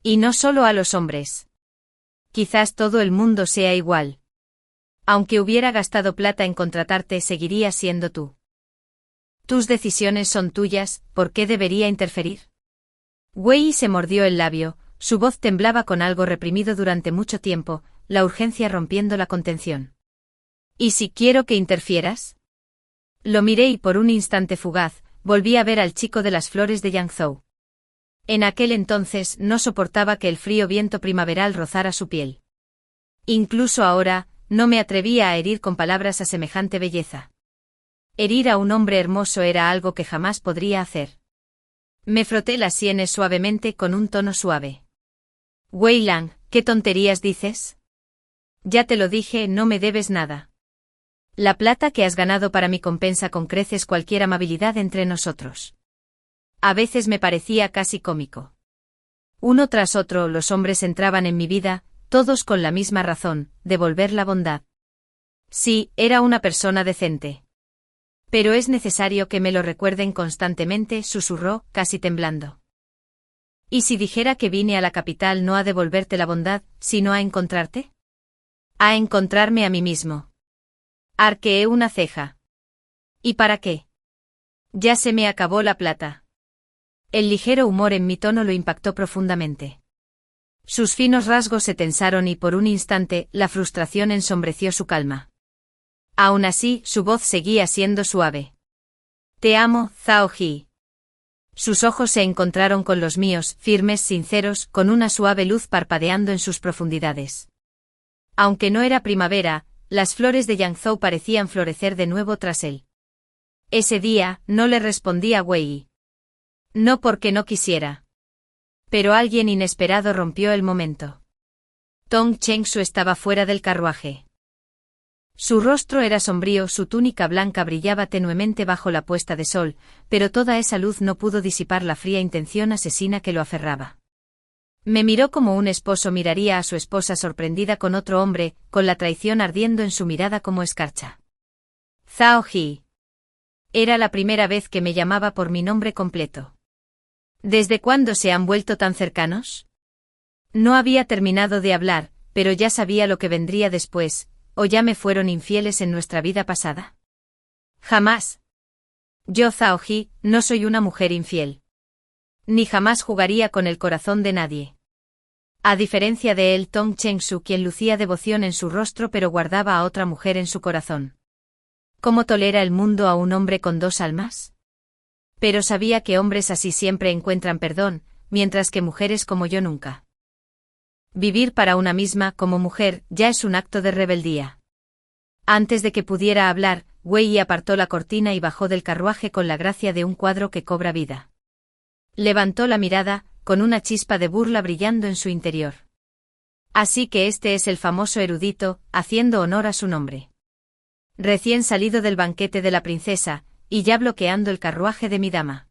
Y no solo a los hombres. Quizás todo el mundo sea igual. Aunque hubiera gastado plata en contratarte, seguirías siendo tú. Tus decisiones son tuyas, ¿por qué debería interferir? Wei se mordió el labio, su voz temblaba con algo reprimido durante mucho tiempo, la urgencia rompiendo la contención. ¿Y si quiero que interfieras? Lo miré y por un instante fugaz, volví a ver al chico de las flores de Yangzhou. En aquel entonces no soportaba que el frío viento primaveral rozara su piel. Incluso ahora, no me atrevía a herir con palabras a semejante belleza. Herir a un hombre hermoso era algo que jamás podría hacer. Me froté las sienes suavemente con un tono suave. Wei Lang, ¿qué tonterías dices? Ya te lo dije, no me debes nada. La plata que has ganado para mí compensa con creces cualquier amabilidad entre nosotros. A veces me parecía casi cómico. Uno tras otro los hombres entraban en mi vida, todos con la misma razón, devolver la bondad. Sí, era una persona decente. Pero es necesario que me lo recuerden constantemente, susurró, casi temblando. ¿Y si dijera que vine a la capital no a devolverte la bondad, sino a encontrarte? A encontrarme a mí mismo. Arqueé una ceja. ¿Y para qué? Ya se me acabó la plata. El ligero humor en mi tono lo impactó profundamente. Sus finos rasgos se tensaron y por un instante la frustración ensombreció su calma. Aún así, su voz seguía siendo suave. Te amo, Zhao Ji. Sus ojos se encontraron con los míos, firmes, sinceros, con una suave luz parpadeando en sus profundidades. Aunque no era primavera, las flores de Yangzhou parecían florecer de nuevo tras él. Ese día, no le respondí a Wei. No porque no quisiera. Pero alguien inesperado rompió el momento. Tong Cheng-su estaba fuera del carruaje. Su rostro era sombrío, su túnica blanca brillaba tenuemente bajo la puesta de sol, pero toda esa luz no pudo disipar la fría intención asesina que lo aferraba. Me miró como un esposo miraría a su esposa sorprendida con otro hombre, con la traición ardiendo en su mirada como escarcha. Zhao Ji. Era la primera vez que me llamaba por mi nombre completo. ¿Desde cuándo se han vuelto tan cercanos? No había terminado de hablar, pero ya sabía lo que vendría después. ¿O ya me fueron infieles en nuestra vida pasada? Jamás. Yo, Zhao Ji, no soy una mujer infiel. Ni jamás jugaría con el corazón de nadie. A diferencia de él, Tong Cheng-su, quien lucía devoción en su rostro pero guardaba a otra mujer en su corazón. ¿Cómo tolera el mundo a un hombre con dos almas? Pero sabía que hombres así siempre encuentran perdón, mientras que mujeres como yo nunca. Vivir para una misma como mujer ya es un acto de rebeldía. Antes de que pudiera hablar, Wei apartó la cortina y bajó del carruaje con la gracia de un cuadro que cobra vida. Levantó la mirada, con una chispa de burla brillando en su interior. Así que este es el famoso erudito, haciendo honor a su nombre. Recién salido del banquete de la princesa, y ya bloqueando el carruaje de mi dama.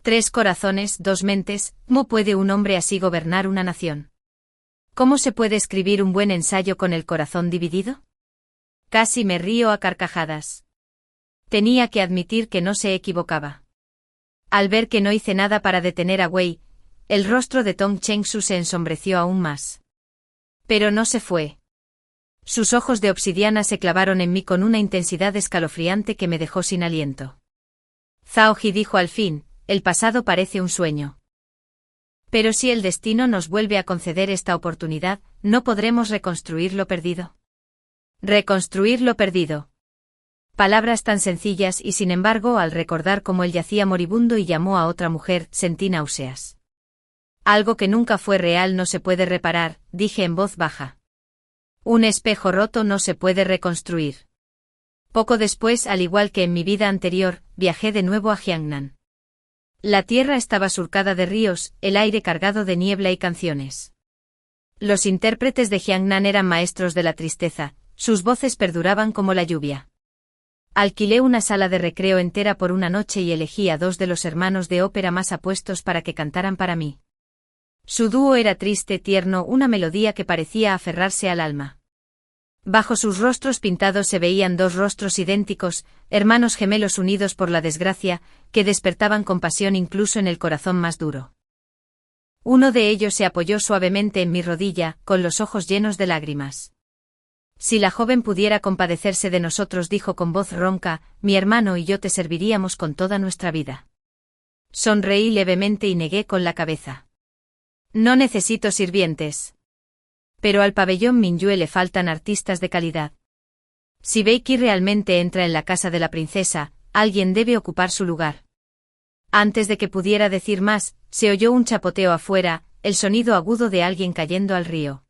3 corazones, 2 mentes, ¿cómo puede un hombre así gobernar una nación? ¿Cómo se puede escribir un buen ensayo con el corazón dividido? Casi me río a carcajadas. Tenía que admitir que no se equivocaba. Al ver que no hice nada para detener a Wei, el rostro de Tong Cheng-su se ensombreció aún más. Pero no se fue. Sus ojos de obsidiana se clavaron en mí con una intensidad escalofriante que me dejó sin aliento. Zhao Ji dijo al fin, el pasado parece un sueño. Pero si el destino nos vuelve a conceder esta oportunidad, ¿no podremos reconstruir lo perdido? Reconstruir lo perdido. Palabras tan sencillas y sin embargo al recordar cómo él yacía moribundo y llamó a otra mujer, sentí náuseas. Algo que nunca fue real no se puede reparar, dije en voz baja. Un espejo roto no se puede reconstruir. Poco después, al igual que en mi vida anterior, viajé de nuevo a Jiangnan. La tierra estaba surcada de ríos, el aire cargado de niebla y canciones. Los intérpretes de Jiangnan eran maestros de la tristeza, sus voces perduraban como la lluvia. Alquilé una sala de recreo entera por una noche y elegí a 2 de los hermanos de ópera más apuestos para que cantaran para mí. Su dúo era triste, tierno, una melodía que parecía aferrarse al alma. Bajo sus rostros pintados se veían 2 rostros idénticos, hermanos gemelos unidos por la desgracia, que despertaban compasión incluso en el corazón más duro. Uno de ellos se apoyó suavemente en mi rodilla, con los ojos llenos de lágrimas. Si la joven pudiera compadecerse de nosotros, dijo con voz ronca, mi hermano y yo te serviríamos con toda nuestra vida. Sonreí levemente y negué con la cabeza. No necesito sirvientes. Pero al pabellón Minyue le faltan artistas de calidad. Si Beiki realmente entra en la casa de la princesa, alguien debe ocupar su lugar. Antes de que pudiera decir más, se oyó un chapoteo afuera, el sonido agudo de alguien cayendo al río.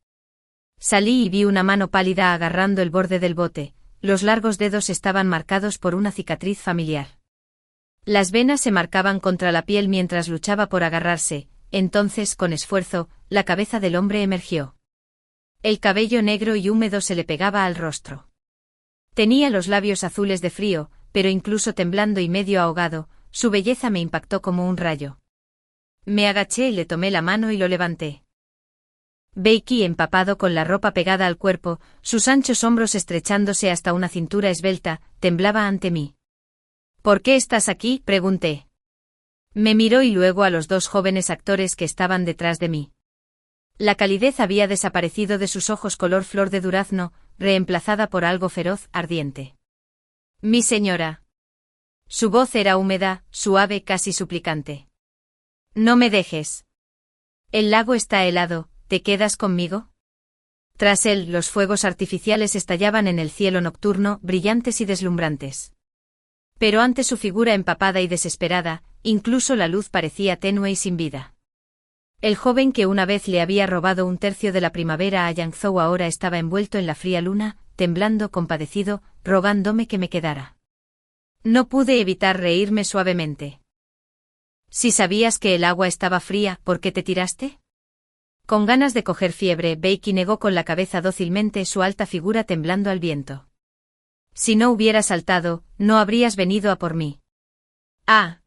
Salí y vi una mano pálida agarrando el borde del bote, los largos dedos estaban marcados por una cicatriz familiar. Las venas se marcaban contra la piel mientras luchaba por agarrarse, entonces, con esfuerzo, la cabeza del hombre emergió. El cabello negro y húmedo se le pegaba al rostro. Tenía los labios azules de frío, pero incluso temblando y medio ahogado, su belleza me impactó como un rayo. Me agaché y le tomé la mano y lo levanté. Beiki, empapado con la ropa pegada al cuerpo, sus anchos hombros estrechándose hasta una cintura esbelta, temblaba ante mí. ¿Por qué estás aquí?, pregunté. Me miró y luego a los 2 jóvenes actores que estaban detrás de mí. La calidez había desaparecido de sus ojos color flor de durazno, reemplazada por algo feroz, ardiente. Mi señora. Su voz era húmeda, suave, casi suplicante. No me dejes. El lago está helado, ¿te quedas conmigo? Tras él, los fuegos artificiales estallaban en el cielo nocturno, brillantes y deslumbrantes. Pero ante su figura empapada y desesperada, incluso la luz parecía tenue y sin vida. El joven que una vez le había robado 1/3 de la primavera a Yangzhou ahora estaba envuelto en la fría luna, temblando, compadecido, rogándome que me quedara. No pude evitar reírme suavemente. Si sabías que el agua estaba fría, ¿por qué te tiraste? Con ganas de coger fiebre, Becky negó con la cabeza dócilmente, su alta figura temblando al viento. Si no hubiera saltado, no habrías venido a por mí. Ah.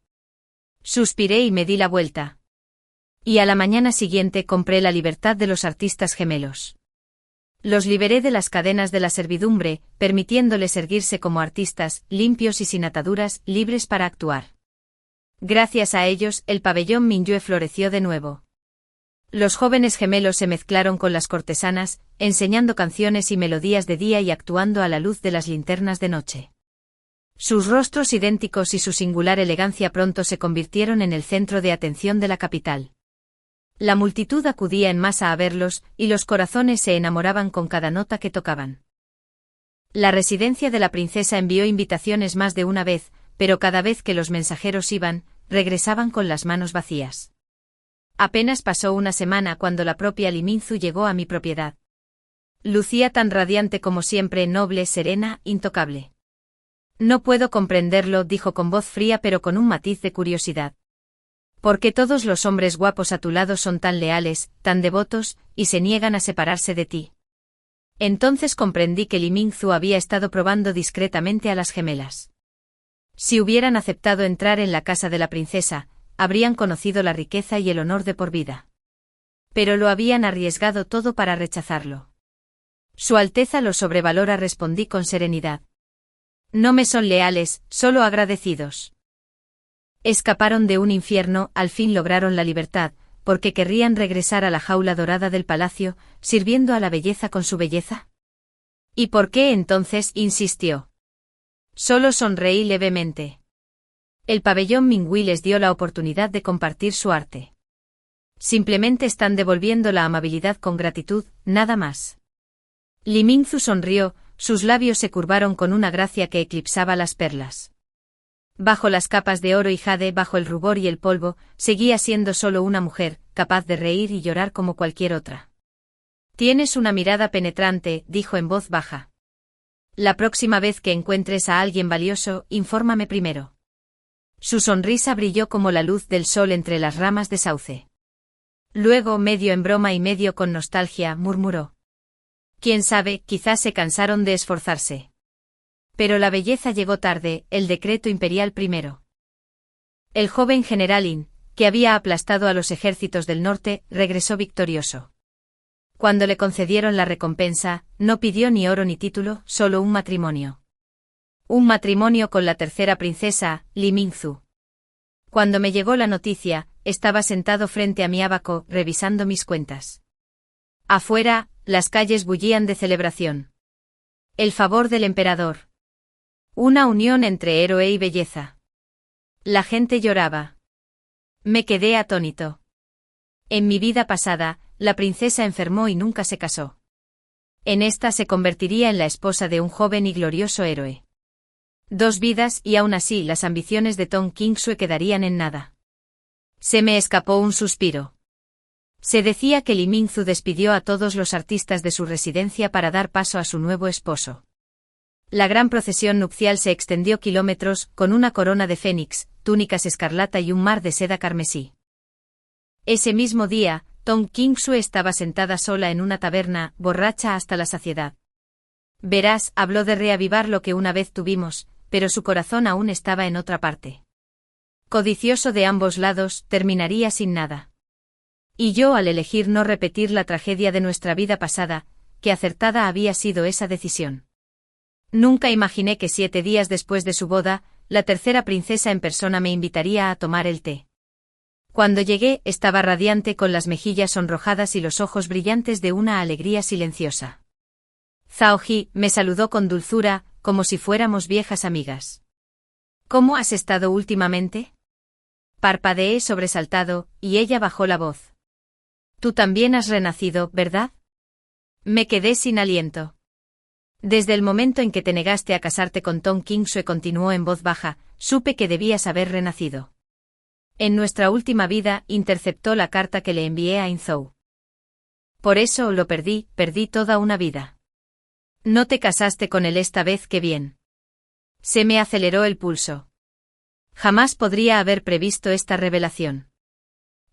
Suspiré y me di la vuelta. Y a la mañana siguiente compré la libertad de los artistas gemelos. Los liberé de las cadenas de la servidumbre, permitiéndoles erguirse como artistas, limpios y sin ataduras, libres para actuar. Gracias a ellos, el pabellón Minyue floreció de nuevo. Los jóvenes gemelos se mezclaron con las cortesanas, enseñando canciones y melodías de día y actuando a la luz de las linternas de noche. Sus rostros idénticos y su singular elegancia pronto se convirtieron en el centro de atención de la capital. La multitud acudía en masa a verlos, y los corazones se enamoraban con cada nota que tocaban. La residencia de la princesa envió invitaciones más de una vez, pero cada vez que los mensajeros iban, regresaban con las manos vacías. Apenas pasó una semana cuando la propia Li Mingzu llegó a mi propiedad. Lucía tan radiante como siempre, noble, serena, intocable. No puedo comprenderlo, dijo con voz fría pero con un matiz de curiosidad. ¿Por qué todos los hombres guapos a tu lado son tan leales, tan devotos, y se niegan a separarse de ti? Entonces comprendí que Li Mingzu había estado probando discretamente a las gemelas. Si hubieran aceptado entrar en la casa de la princesa, habrían conocido la riqueza y el honor de por vida. Pero lo habían arriesgado todo para rechazarlo. Su Alteza lo sobrevalora, respondí con serenidad. No me son leales, solo agradecidos. Escaparon de un infierno, al fin lograron la libertad, porque querrían regresar a la jaula dorada del palacio, sirviendo a la belleza con su belleza. ¿Y por qué entonces? Insistió. Solo sonreí levemente. El pabellón Mingui les dio la oportunidad de compartir su arte. Simplemente están devolviendo la amabilidad con gratitud, nada más. Li Mingzu sonrió, sus labios se curvaron con una gracia que eclipsaba las perlas. Bajo las capas de oro y jade, bajo el rubor y el polvo, seguía siendo solo una mujer, capaz de reír y llorar como cualquier otra. Tienes una mirada penetrante, dijo en voz baja. La próxima vez que encuentres a alguien valioso, infórmame primero. Su sonrisa brilló como la luz del sol entre las ramas de sauce. Luego, medio en broma y medio con nostalgia, murmuró. Quién sabe, quizás se cansaron de esforzarse. Pero la belleza llegó tarde, el decreto imperial primero. El joven generalín, que había aplastado a los ejércitos del norte, regresó victorioso. Cuando le concedieron la recompensa, no pidió ni oro ni título, solo un matrimonio. Un matrimonio con la tercera princesa, Li Mingzu. Cuando me llegó la noticia, estaba sentado frente a mi ábaco, revisando mis cuentas. Afuera, las calles bullían de celebración. El favor del emperador. Una unión entre héroe y belleza. La gente lloraba. Me quedé atónito. En mi vida pasada, la princesa enfermó y nunca se casó. En esta se convertiría en la esposa de un joven y glorioso héroe. 2 vidas y aún así las ambiciones de Tong Qingsue quedarían en nada. Se me escapó un suspiro. Se decía que Li Mingzu despidió a todos los artistas de su residencia para dar paso a su nuevo esposo. La gran procesión nupcial se extendió kilómetros, con una corona de fénix, túnicas escarlata y un mar de seda carmesí. Ese mismo día, Tong Qingsue estaba sentada sola en una taberna, borracha hasta la saciedad. Verás, habló de reavivar lo que una vez tuvimos, pero su corazón aún estaba en otra parte. Codicioso de ambos lados, terminaría sin nada. Y yo, al elegir no repetir la tragedia de nuestra vida pasada, qué acertada había sido esa decisión. Nunca imaginé que 7 días después de su boda, la tercera princesa en persona me invitaría a tomar el té. Cuando llegué, estaba radiante con las mejillas sonrojadas y los ojos brillantes de una alegría silenciosa. Zhao Ji me saludó con dulzura, como si fuéramos viejas amigas. ¿Cómo has estado últimamente? Parpadeé sobresaltado, y ella bajó la voz. Tú también has renacido, ¿verdad? Me quedé sin aliento. Desde el momento en que te negaste a casarte con Tong Qingsue, continuó en voz baja, supe que debías haber renacido. En nuestra última vida, interceptó la carta que le envié a Inzhou. Por eso lo perdí toda una vida. No te casaste con él esta vez, qué bien. Se me aceleró el pulso. Jamás podría haber previsto esta revelación.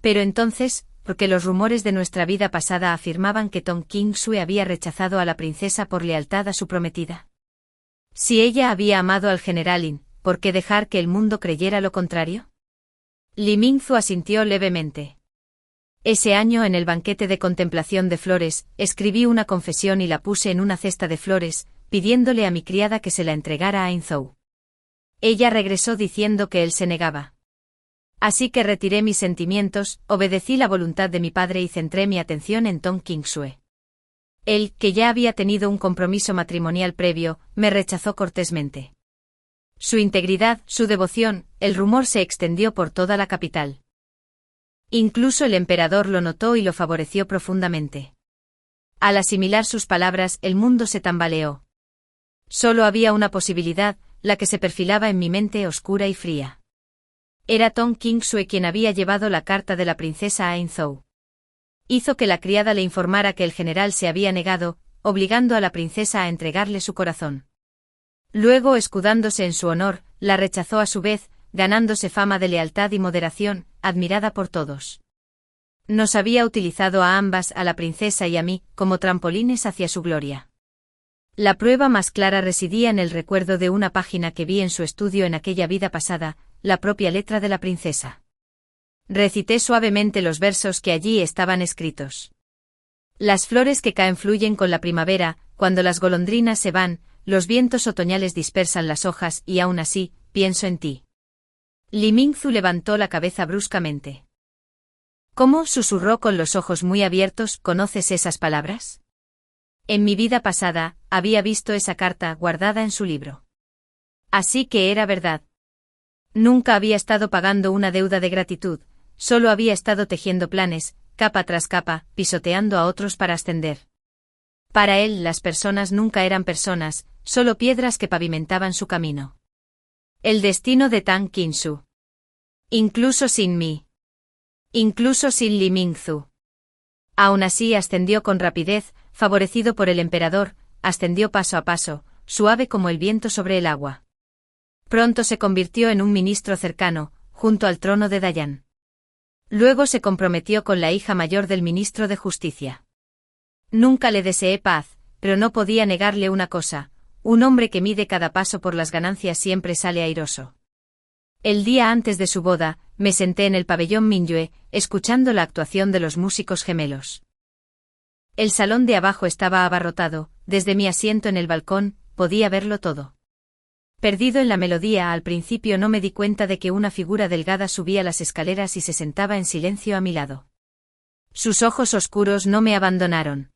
Pero entonces, porque los rumores de nuestra vida pasada afirmaban que Tong Qingsue había rechazado a la princesa por lealtad a su prometida. Si ella había amado al general Lin, ¿por qué dejar que el mundo creyera lo contrario? Li Mingzu asintió levemente. Ese año en el banquete de contemplación de flores, escribí una confesión y la puse en una cesta de flores, pidiéndole a mi criada que se la entregara a Ainzhou. Ella regresó diciendo que él se negaba. Así que retiré mis sentimientos, obedecí la voluntad de mi padre y centré mi atención en Tong Qingsue. Él, que ya había tenido un compromiso matrimonial previo, me rechazó cortésmente. Su integridad, su devoción, el rumor se extendió por toda la capital. Incluso el emperador lo notó y lo favoreció profundamente. Al asimilar sus palabras, el mundo se tambaleó. Solo había una posibilidad, la que se perfilaba en mi mente oscura y fría. Era Tong Qingsue quien había llevado la carta de la princesa a Ainzhou. Hizo que la criada le informara que el general se había negado, obligando a la princesa a entregarle su corazón. Luego, escudándose en su honor, la rechazó a su vez, ganándose fama de lealtad y moderación, admirada por todos. Nos había utilizado a ambas, a la princesa y a mí, como trampolines hacia su gloria. La prueba más clara residía en el recuerdo de una página que vi en su estudio en aquella vida pasada, la propia letra de la princesa. Recité suavemente los versos que allí estaban escritos. Las flores que caen fluyen con la primavera, cuando las golondrinas se van, los vientos otoñales dispersan las hojas y aún así, pienso en ti. Li Mingzu levantó la cabeza bruscamente. ¿Cómo? Susurró con los ojos muy abiertos. ¿Conoces esas palabras? En mi vida pasada, había visto esa carta guardada en su libro. Así que era verdad. Nunca había estado pagando una deuda de gratitud, solo había estado tejiendo planes, capa tras capa, pisoteando a otros para ascender. Para él las personas nunca eran personas, solo piedras que pavimentaban su camino. El destino de Tang Qingsue. Incluso sin mí. Incluso sin Li Mingzu. Aún así ascendió con rapidez, favorecido por el emperador, ascendió paso a paso, suave como el viento sobre el agua. Pronto se convirtió en un ministro cercano, junto al trono de Dayan. Luego se comprometió con la hija mayor del ministro de Justicia. Nunca le deseé paz, pero no podía negarle una cosa: un hombre que mide cada paso por las ganancias siempre sale airoso. El día antes de su boda, me senté en el pabellón Minyue, escuchando la actuación de los músicos gemelos. El salón de abajo estaba abarrotado, desde mi asiento en el balcón, podía verlo todo. Perdido en la melodía, al principio no me di cuenta de que una figura delgada subía las escaleras y se sentaba en silencio a mi lado. Sus ojos oscuros no me abandonaron.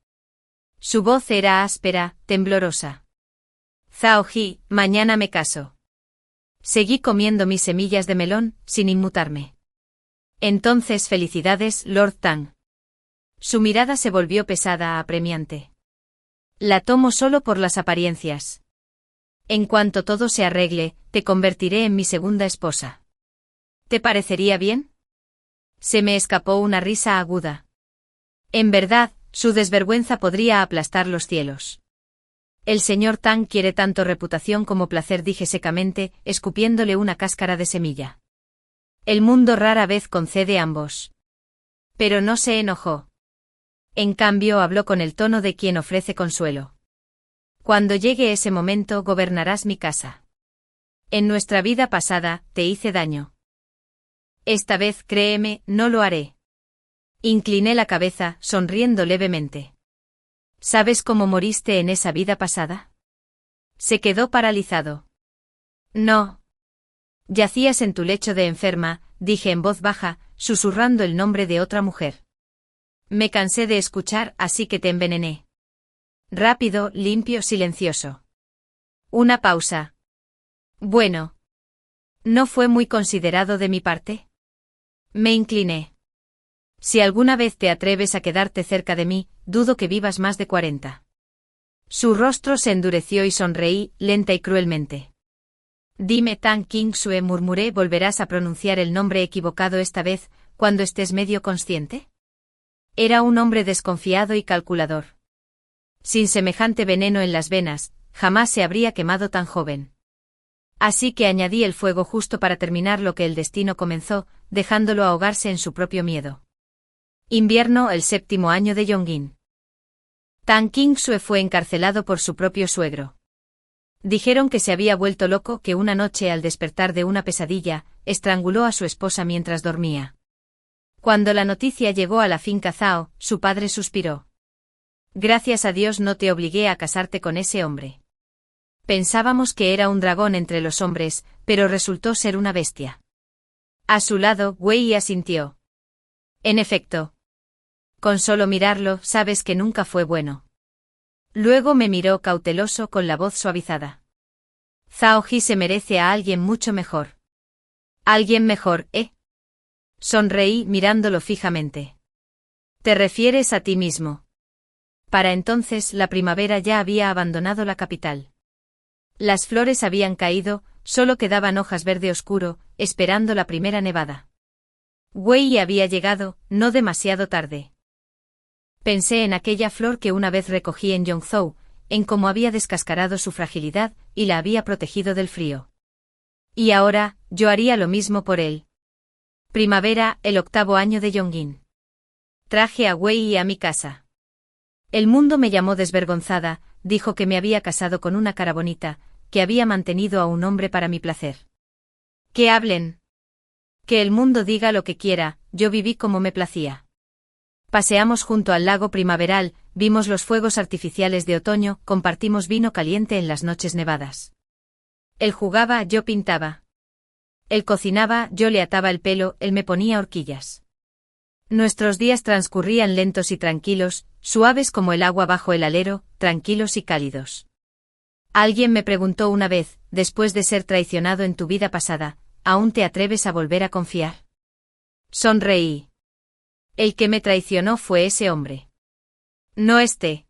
Su voz era áspera, temblorosa. Zhao Ji, mañana me caso. Seguí comiendo mis semillas de melón, sin inmutarme. Entonces, felicidades, Lord Tang. Su mirada se volvió pesada, apremiante. La tomo solo por las apariencias. En cuanto todo se arregle, te convertiré en mi segunda esposa. ¿Te parecería bien? Se me escapó una risa aguda. En verdad, su desvergüenza podría aplastar los cielos. El señor Tang quiere tanto reputación como placer, dije secamente, escupiéndole una cáscara de semilla. El mundo rara vez concede ambos. Pero no se enojó. En cambio, habló con el tono de quien ofrece consuelo. Cuando llegue ese momento, gobernarás mi casa. En nuestra vida pasada, te hice daño. Esta vez, créeme, no lo haré. Incliné la cabeza, sonriendo levemente. ¿Sabes cómo moriste en esa vida pasada? Se quedó paralizado. No. Yacías en tu lecho de enferma, dije en voz baja, susurrando el nombre de otra mujer. Me cansé de escuchar, así que te envenené. Rápido, limpio, silencioso. Una pausa. Bueno. ¿No fue muy considerado de mi parte? Me incliné. Si alguna vez te atreves a quedarte cerca de mí, dudo que vivas más de 40. Su rostro se endureció y sonreí, lenta y cruelmente. Dime, Tang Qingsue, murmuré, ¿volverás a pronunciar el nombre equivocado esta vez, cuando estés medio consciente? Era un hombre desconfiado y calculador. Sin semejante veneno en las venas, jamás se habría quemado tan joven. Así que añadí el fuego justo para terminar lo que el destino comenzó, dejándolo ahogarse en su propio miedo. Invierno, el 7º año de Yongin. Tang Qingsue fue encarcelado por su propio suegro. Dijeron que se había vuelto loco, que una noche al despertar de una pesadilla, estranguló a su esposa mientras dormía. Cuando la noticia llegó a la finca Zhao, su padre suspiró. Gracias a Dios no te obligué a casarte con ese hombre. Pensábamos que era un dragón entre los hombres, pero resultó ser una bestia. A su lado, Wei asintió. En efecto. Con solo mirarlo, sabes que nunca fue bueno. Luego me miró cauteloso con la voz suavizada. Zhao Ji se merece a alguien mucho mejor. ¿Alguien mejor, eh? Sonreí mirándolo fijamente. ¿Te refieres a ti mismo? Para entonces la primavera ya había abandonado la capital. Las flores habían caído, solo quedaban hojas verde oscuro, esperando la primera nevada. Wei había llegado, no demasiado tarde. Pensé en aquella flor que una vez recogí en Yongzhou, en cómo había descascarado su fragilidad y la había protegido del frío. Y ahora, yo haría lo mismo por él. Primavera, el 8º año de Yongin. Traje a Wei a mi casa. El mundo me llamó desvergonzada, dijo que me había casado con una cara bonita, que había mantenido a un hombre para mi placer. Que hablen. Que el mundo diga lo que quiera, yo viví como me placía. Paseamos junto al lago primaveral, vimos los fuegos artificiales de otoño, compartimos vino caliente en las noches nevadas. Él jugaba, yo pintaba. Él cocinaba, yo le ataba el pelo, él me ponía horquillas. Nuestros días transcurrían lentos y tranquilos, suaves como el agua bajo el alero, tranquilos y cálidos. Alguien me preguntó una vez, después de ser traicionado en tu vida pasada, ¿aún te atreves a volver a confiar? Sonreí. El que me traicionó fue ese hombre. No este.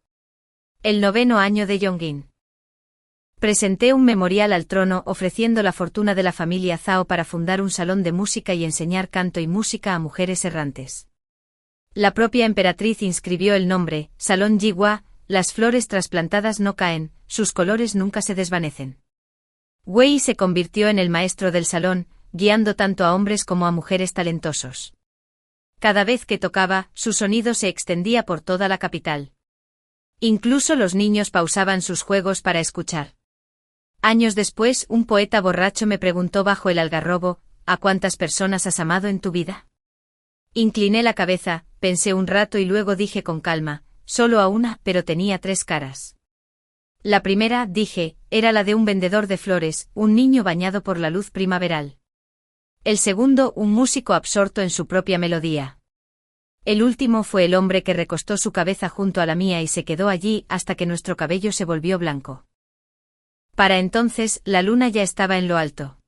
El 9º año de Yongin. Presenté un memorial al trono ofreciendo la fortuna de la familia Zhao para fundar un salón de música y enseñar canto y música a mujeres errantes. La propia emperatriz inscribió el nombre, Salón Jihua, las flores trasplantadas no caen, sus colores nunca se desvanecen. Wei se convirtió en el maestro del salón, guiando tanto a hombres como a mujeres talentosos. Cada vez que tocaba, su sonido se extendía por toda la capital. Incluso los niños pausaban sus juegos para escuchar. Años después, un poeta borracho me preguntó bajo el algarrobo, ¿a cuántas personas has amado en tu vida? Incliné la cabeza, pensé un rato y luego dije con calma, solo a una, pero tenía 3 caras. La primera, dije, era la de un vendedor de flores, un niño bañado por la luz primaveral. El segundo, un músico absorto en su propia melodía. El último fue el hombre que recostó su cabeza junto a la mía y se quedó allí hasta que nuestro cabello se volvió blanco. Para entonces, la luna ya estaba en lo alto.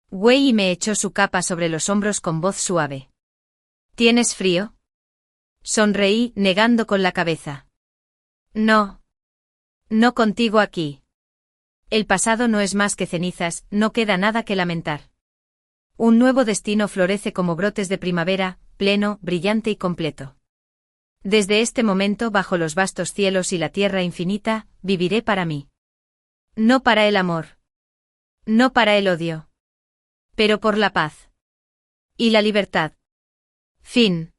Wei me echó su capa sobre los hombros con voz suave. ¿Tienes frío? Sonreí, negando con la cabeza. No. No contigo aquí. El pasado no es más que cenizas, no queda nada que lamentar. Un nuevo destino florece como brotes de primavera, pleno, brillante y completo. Desde este momento, bajo los vastos cielos y la tierra infinita, viviré para mí. No para el amor. No para el odio. Pero por la paz. Y la libertad. Fin.